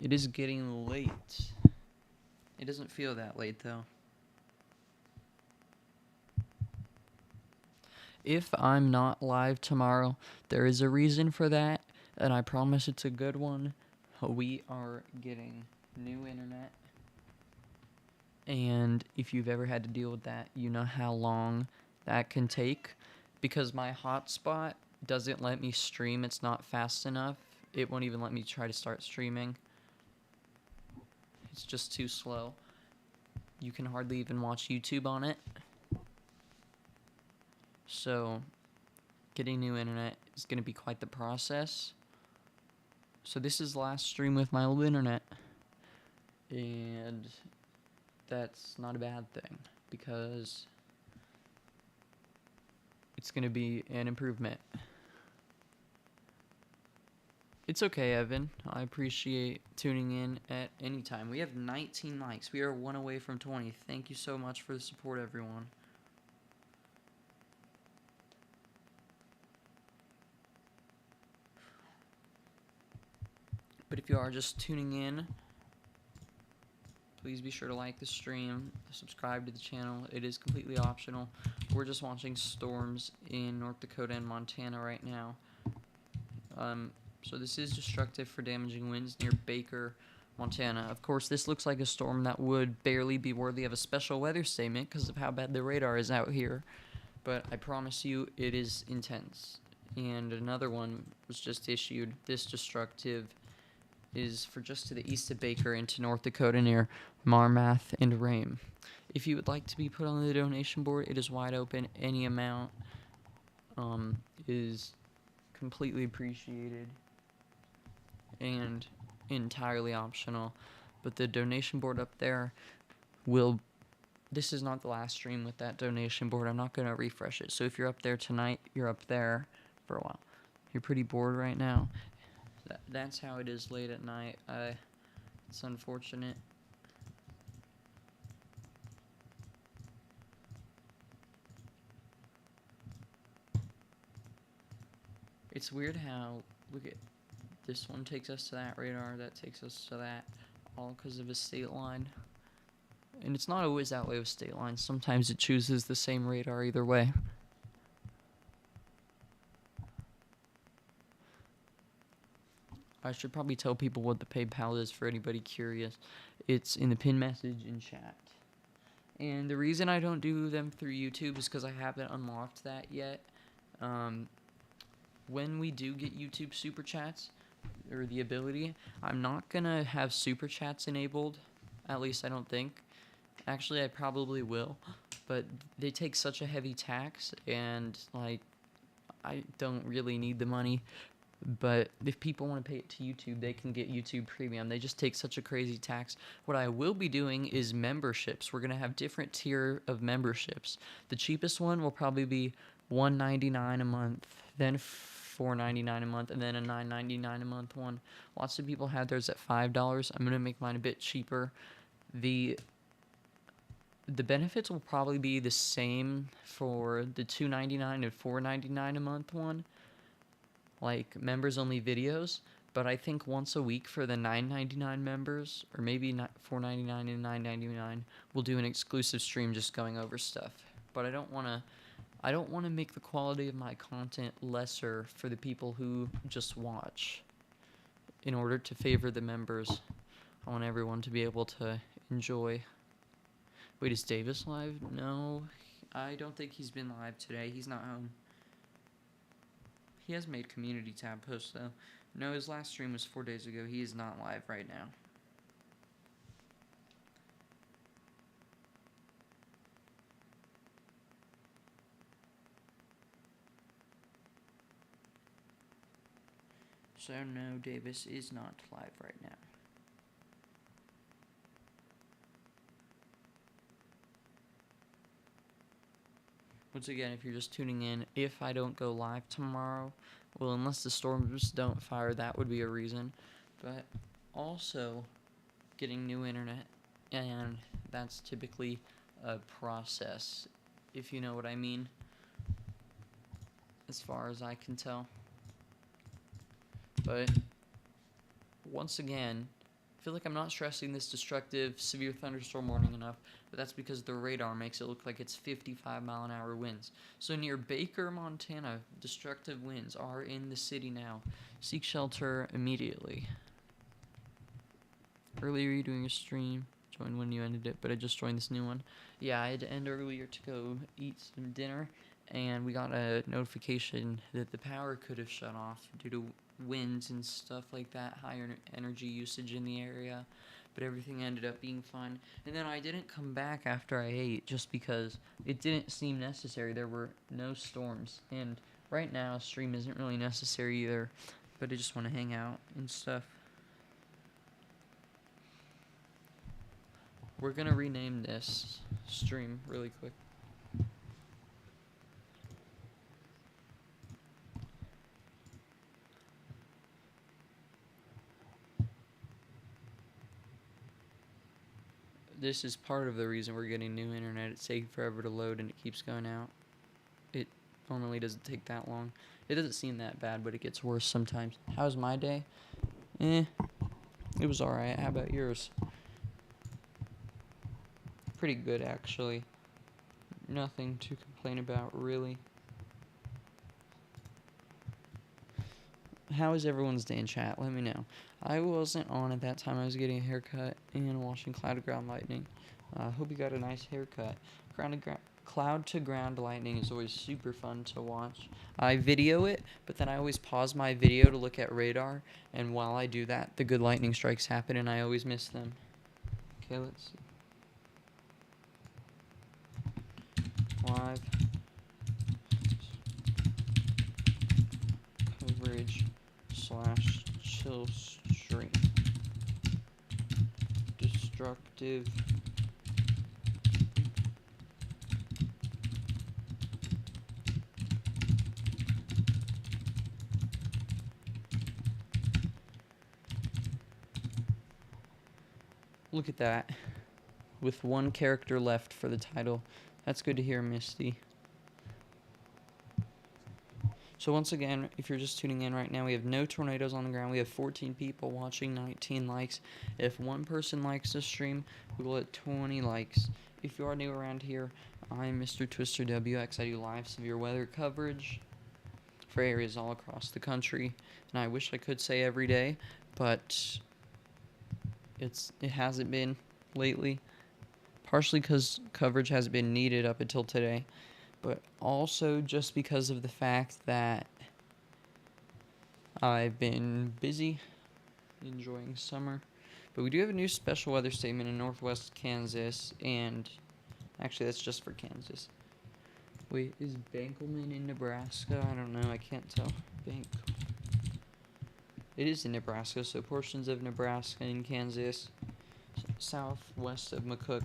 It is getting late. It doesn't feel that late, though. If I'm not live tomorrow, there is a reason for that, and I promise it's a good one. We are getting new internet, and if you've ever had to deal with that, you know how long that can take. Because my hotspot doesn't let me stream, it's not fast enough. It won't even let me try to start streaming. It's just too slow. You can hardly even watch YouTube on it. So, getting new internet is going to be quite the process. So this is the last stream with my old internet. And that's not a bad thing, because it's going to be an improvement. It's okay, Evan. I appreciate tuning in at any time. We have 19 likes. We are 1 away from 20. Thank you so much for the support, everyone. But if you are just tuning in, please be sure to like the stream, subscribe to the channel. It is completely optional. We're just watching storms in North Dakota and Montana right now. So this is destructive for damaging winds near Baker, Montana. Of course, this looks like a storm that would barely be worthy of a special weather statement because of how bad the radar is out here. But I promise you, it is intense. And another one was just issued. This destructive is for just to the east of Baker into North Dakota near Marmath and Rame. If you would like to be put on the donation board, it is wide open. Any amount is completely appreciated and entirely optional. But the donation board up there will... This is not the last stream with that donation board. I'm not going to refresh it. So if you're up there tonight, you're up there for a while. You're pretty bored right now. That's how it is late at night. It's unfortunate. It's weird how, look at, this one takes us to that radar, that takes us to that, all because of a state line. And it's not always that way with state lines. Sometimes it chooses the same radar either way. I should probably tell people what the PayPal is for anybody curious. It's in the pin message in chat. And the reason I don't do them through YouTube is because I haven't unlocked that yet. When we do get YouTube Super Chats, or the ability, I'm not gonna have Super Chats enabled. At least I don't think. Actually, I probably will. But they take such a heavy tax, and, like, I don't really need the money. But if people want to pay it to YouTube, they can get YouTube Premium. They just take such a crazy tax. What I will be doing is memberships. We're going to have different tier of memberships. The cheapest one will probably be $1.99 a month, then $4.99 a month, and then a $9.99 a month one. Lots of people have theirs at $5. I'm going to make mine a bit cheaper. The benefits will probably be the same for the $2.99 and $4.99 a month one. Like members only videos, but I think once a week for the $9.99 members, or maybe $4.99 and $9.99, we'll do an exclusive stream just going over stuff. But I don't want to make the quality of my content lesser for the people who just watch. In order to favor the members, I want everyone to be able to enjoy. Wait, is Davis live? No, I don't think he's been live today. He's not home. He has made community tab posts, though. No, his last stream was 4 days ago. He is not live right now. So no, Davis is not live right now. Once again, if you're just tuning in, if I don't go live tomorrow, well, unless the storms don't fire, that would be a reason. But also, getting new internet, and that's typically a process, if you know what I mean, as far as I can tell. But once again, I feel like I'm not stressing this destructive severe thunderstorm warning enough, but that's because the radar makes it look like it's 55-mile-an-hour winds. So near Baker, Montana, destructive winds are in the city now. Seek shelter immediately. Earlier you doing a stream. Joined when you ended it, but I just joined this new one. Yeah, I had to end earlier to go eat some dinner, and we got a notification that the power could have shut off due to winds and stuff like that, higher energy usage in the area, but everything ended up being fine. And then I didn't come back after I ate just because it didn't seem necessary. There were no storms, and right now a stream isn't really necessary either, but I just want to hang out and stuff. We're gonna rename this stream really quick. This is part of the reason we're getting new internet. It's taking forever to load and it keeps going out. It normally doesn't take that long. It doesn't seem that bad, but it gets worse sometimes. How's my day? It was alright. How about yours? Pretty good, actually. Nothing to complain about, really. How is everyone's day in chat? Let me know. I wasn't on at that time. I was getting a haircut and watching Cloud to Ground Lightning. Hope you got a nice haircut. Cloud to Ground Lightning is always super fun to watch. I video it, but then I always pause my video to look at radar, and while I do that, the good lightning strikes happen, and I always miss them. Okay, let's see. Live coverage / chill stream. Destructive look at that. With one character left for the title. That's good to hear, Misty. So once again, if you're just tuning in right now, we have no tornadoes on the ground. We have 14 people watching, 19 likes. If one person likes the stream, we will hit 20 likes. If you are new around here, I'm Mr. Twister WX. I do live severe weather coverage for areas all across the country. And I wish I could say every day, but it hasn't been lately. Partially because coverage hasn't been needed up until today, but also just because of the fact that I've been busy enjoying summer. But we do have a new special weather statement in northwest Kansas, and actually that's just for Kansas. Wait, is Bankelman in Nebraska? I don't know, I can't tell. It is in Nebraska, so portions of Nebraska and Kansas, southwest of McCook.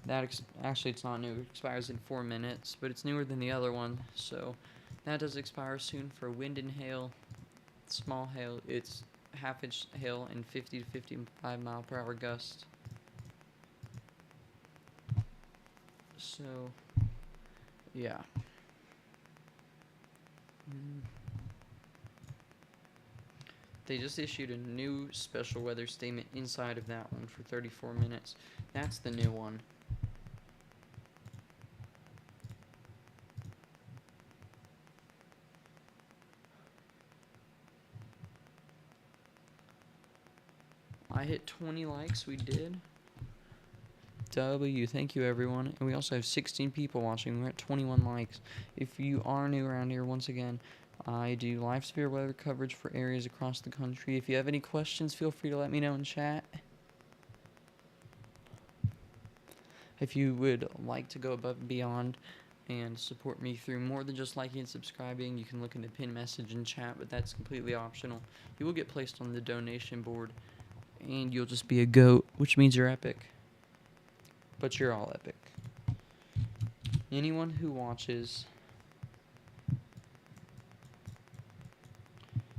Actually, it's not new. It expires in 4 minutes, but it's newer than the other one, so that does expire soon for wind and hail. Small hail, it's half-inch hail and 50 to 55 mile per hour gust. So, yeah. They just issued a new special weather statement inside of that one for 34 minutes. That's the new one. I hit 20 likes, we did. Thank you everyone. And we also have 16 people watching. We're at 21 likes. If you are new around here, once again, I do live severe weather coverage for areas across the country. If you have any questions, feel free to let me know in chat. If you would like to go above and beyond, and support me through more than just liking and subscribing. You can look in the pin message and chat, but that's completely optional. You will get placed on the donation board, and you'll just be a GOAT, which means you're epic. But you're all epic. Anyone who watches,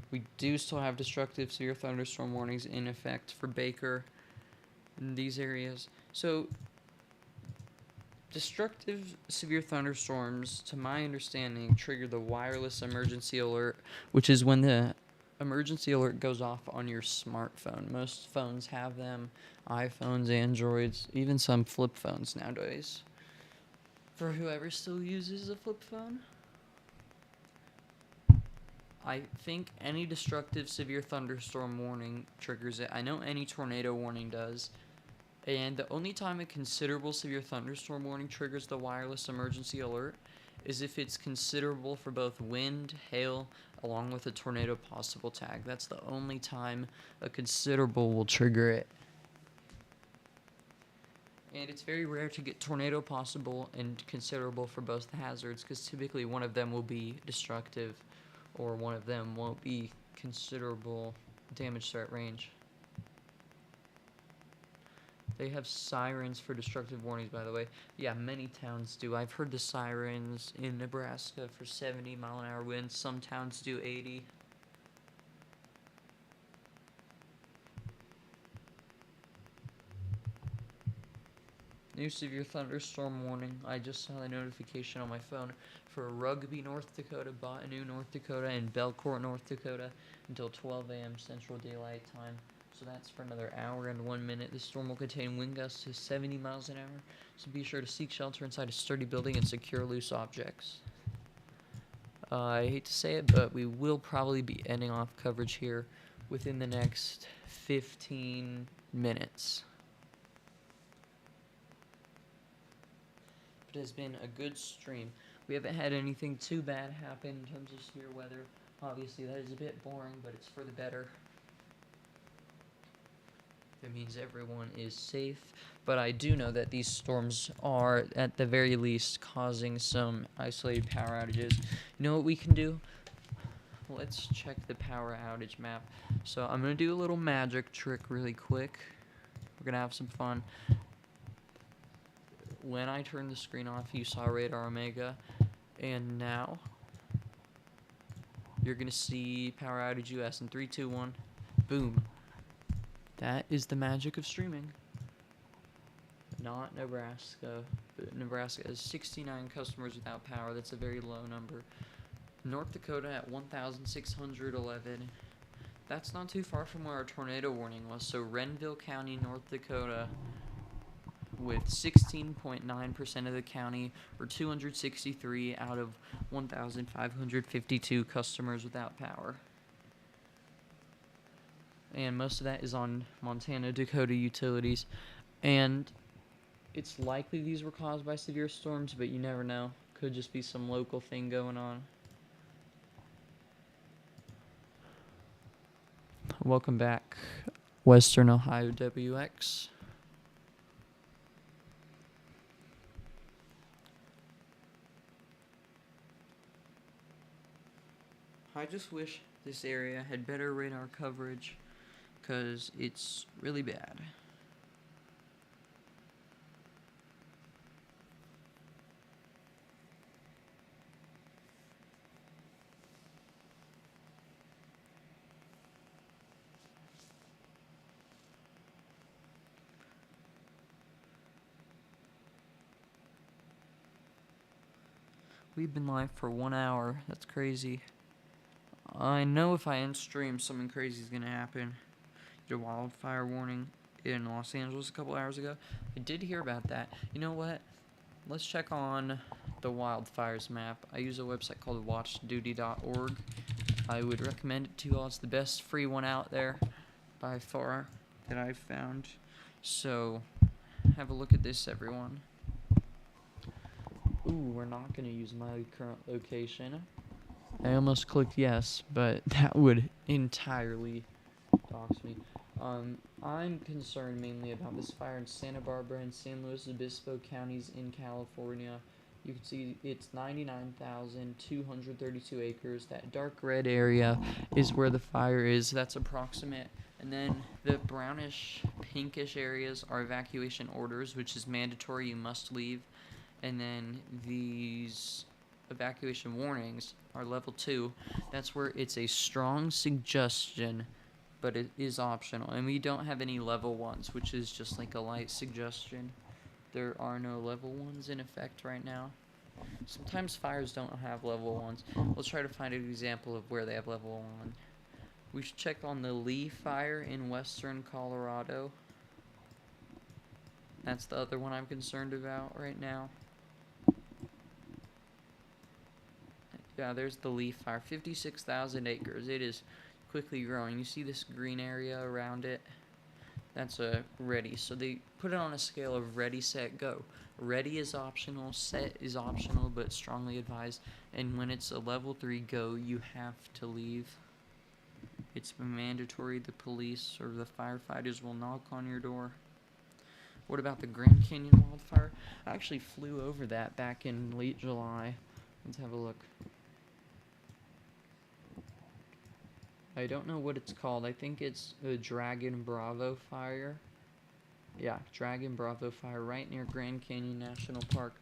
we do still have destructive severe thunderstorm warnings in effect for Baker in these areas. So, destructive severe thunderstorms, to my understanding, trigger the wireless emergency alert, which is when the emergency alert goes off on your smartphone. Most phones have them, iPhones, Androids, even some flip phones nowadays. For whoever still uses a flip phone, I think any destructive severe thunderstorm warning triggers it. I know any tornado warning does. And the only time a considerable severe thunderstorm warning triggers the wireless emergency alert is if it's considerable for both wind, hail, along with a tornado possible tag. That's the only time a considerable will trigger it. And it's very rare to get tornado possible and considerable for both hazards, because typically one of them will be destructive or one of them won't be considerable damage threat range. They have sirens for destructive warnings, by the way. Yeah, many towns do. I've heard the sirens in Nebraska for 70-mile-an-hour winds. Some towns do 80. New severe thunderstorm warning. I just saw the notification on my phone for Rugby, North Dakota, Bottineau, North Dakota, and Belcourt, North Dakota until 12 a.m. Central Daylight Time. So that's for another hour and 1 minute. The storm will contain wind gusts to 70 miles an hour, so be sure to seek shelter inside a sturdy building and secure loose objects. I hate to say it, but we will probably be ending off coverage here within the next 15 minutes. It has been a good stream. We haven't had anything too bad happen in terms of severe weather. Obviously, that is a bit boring, but it's for the better. That means everyone is safe, but I do know that these storms are, at the very least, causing some isolated power outages. You know what we can do? Let's check the power outage map. So I'm going to do a little magic trick really quick. We're going to have some fun. When I turn the screen off, you saw Radar Omega, and now you're going to see Power Outage US in 3, 2, 1, boom. That is the magic of streaming. Not Nebraska, but Nebraska has 69 customers without power. That's a very low number. North Dakota at 1,611. That's not too far from where our tornado warning was. So Renville County, North Dakota, with 16.9% of the county, or 263 out of 1,552 customers without power. And most of that is on Montana Dakota utilities. And it's likely these were caused by severe storms, but you never know. Could just be some local thing going on. Welcome back, Western Ohio WX. I just wish this area had better radar coverage, because it's really bad. We've been live for 1 hour. That's crazy. I know if I end stream, something crazy is going to happen. A wildfire warning in Los Angeles a couple hours ago. I did hear about that. You know what? Let's check on the wildfires map. I use a website called watchduty.org. I would recommend it to you all. It's the best free one out there by far that I've found. So have a look at this, everyone. Ooh, we're not going to use my current location. I almost clicked yes, but that would entirely dox me. I'm concerned mainly about this fire in Santa Barbara and San Luis Obispo counties in California. You can see it's 99,232 acres. That dark red area is where the fire is. That's approximate. And then the brownish pinkish areas are evacuation orders, which is mandatory, you must leave. And then these evacuation warnings are level 2. That's where it's a strong suggestion, but it is optional. And we don't have any level 1s, which is just like a light suggestion. There are no level 1s in effect right now. Sometimes fires don't have level 1s. Let's try to find an example of where they have level 1. We should check on the Lee fire in western Colorado. That's the other one I'm concerned about right now. Yeah, there's the Lee fire. 56,000 acres. It is quickly growing. You see this green area around it? That's a ready. So they put it on a scale of ready, set, go. Ready is optional, set is optional, but strongly advised. And when it's a level 3 go, you have to leave. It's mandatory. The police or the firefighters will knock on your door. What about the Grand Canyon wildfire? I actually flew over that back in late July. Let's have a look. I don't know what it's called. I think it's the Dragon Bravo fire. Yeah, Dragon Bravo fire right near Grand Canyon National Park.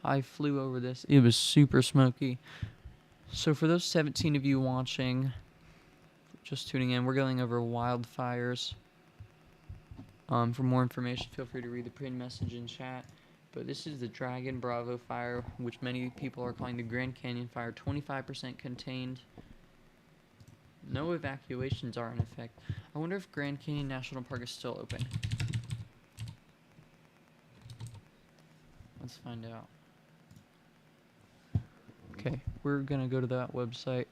I flew over this. It was super smoky. So for those 17 of you watching, just tuning in, we're going over wildfires. For more information, feel free to read the pinned message in chat. But this is the Dragon Bravo fire, which many people are calling the Grand Canyon fire. 25% contained. No evacuations are in effect. I wonder if Grand Canyon National Park is still open. Let's find out. Okay, we're gonna go to that website.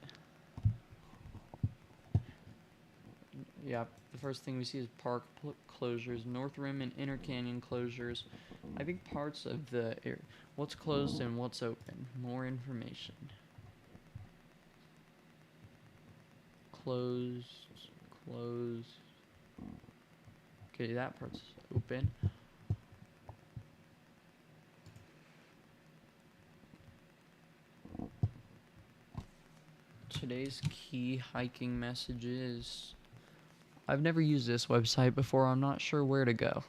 Yeah, the first thing we see is park closures, North Rim and Inner Canyon closures. I think parts of the area, what's closed and what's open. More information. Closed. Okay, that part's open. Today's key hiking messages. I've never used this website before. I'm not sure where to go.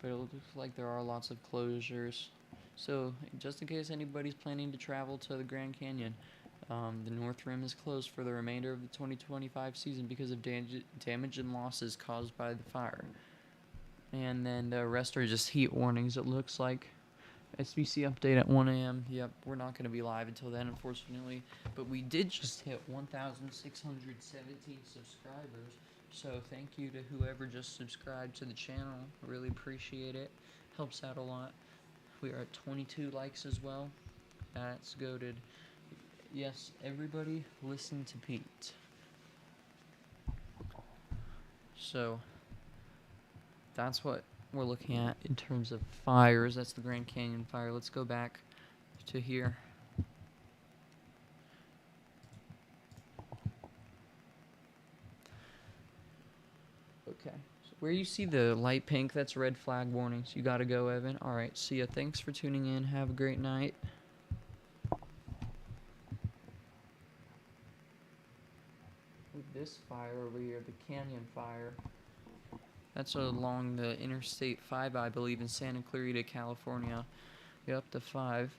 But it looks like there are lots of closures. So, just in case anybody's planning to travel to the Grand Canyon, the North Rim is closed for the remainder of the 2025 season because of damage and losses caused by the fire. And then the rest are just heat warnings, it looks like. SBC update at 1 a.m. Yep, we're not going to be live until then, unfortunately. But we did just hit 1,617 subscribers. So thank you to whoever just subscribed to the channel. I really appreciate it. Helps out a lot. We are at 22 likes as well. That's goated. Yes, everybody listen to Pete. So, that's what we're looking at in terms of fires. That's the Grand Canyon fire. Let's go back to here. Okay. So where you see the light pink, that's red flag warnings. You gotta go, Evan. Alright, see ya. Thanks for tuning in. Have a great night. This fire over here, the Canyon fire, that's along the Interstate 5, I believe, in Santa Clarita, California. Yep, the 5.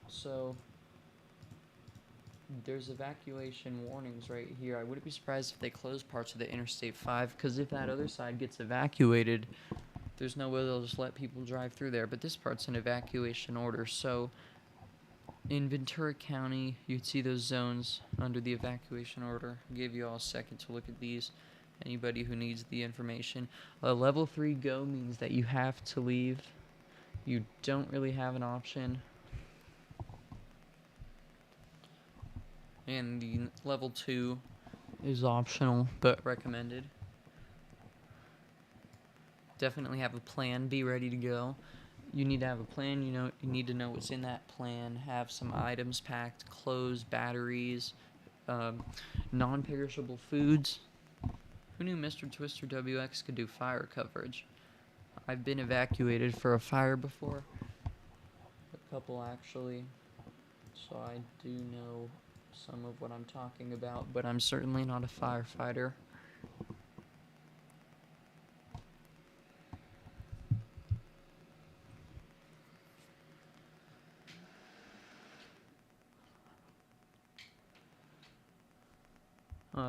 So, there's evacuation warnings right here. I wouldn't be surprised if they close parts of the Interstate 5, because if that other side gets evacuated, there's no way they'll just let people drive through there. But this part's an evacuation order, so in Ventura County, you'd see those zones under the evacuation order. I'll give you all a second to look at these. Anybody who needs the information. Level 3 go means that you have to leave. You don't really have an option. And the level 2 is optional, but recommended. Definitely have a plan. Be ready to go. You need to have a plan. You need to know what's in that plan. Have some items packed, clothes, batteries, non-perishable foods. Who knew Mr. Twister WX could do fire coverage? I've been evacuated for a fire before. A couple, actually. So I do know some of what I'm talking about, but I'm certainly not a firefighter.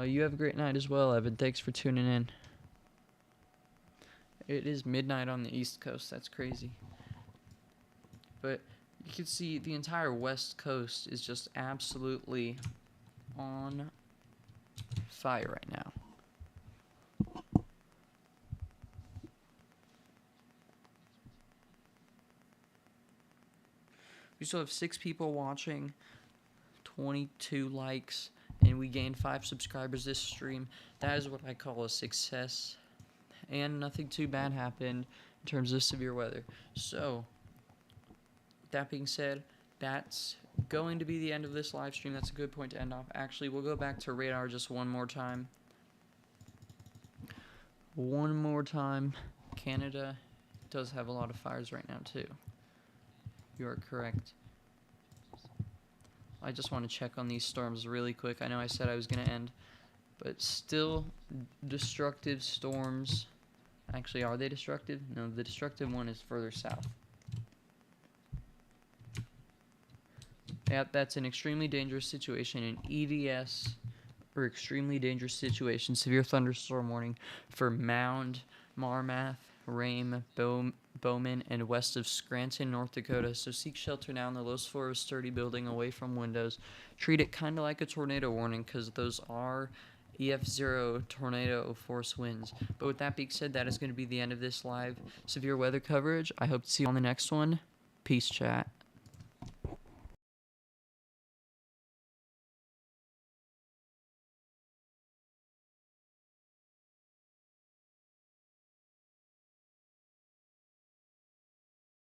You have a great night as well, Evan. Thanks for tuning in. It is midnight on the East Coast. That's crazy. But you can see the entire West Coast is just absolutely on fire right now. We still have 6 people watching, 22 likes, and we gained 5 subscribers this stream. That is what I call a success. And nothing too bad happened in terms of severe weather. So, that being said, that's going to be the end of this live stream. That's a good point to end off. Actually, we'll go back to radar just one more time. One more time. Canada does have a lot of fires right now, too. You are correct. I just want to check on these storms really quick. I know I said I was going to end, but still destructive storms. Actually, are they destructive? No, the destructive one is further south. Yeah, that's an extremely dangerous situation, an EDS, or extremely dangerous situation, severe thunderstorm warning for Mound, Marmath, Rame, Bowman, and west of Scranton, North Dakota. So seek shelter now in the lowest floor of a sturdy building away from windows. Treat it kind of like a tornado warning because those are EF0 tornado force winds. But with that being said, that is going to be the end of this live severe weather coverage. I hope to see you on the next one. Peace, chat.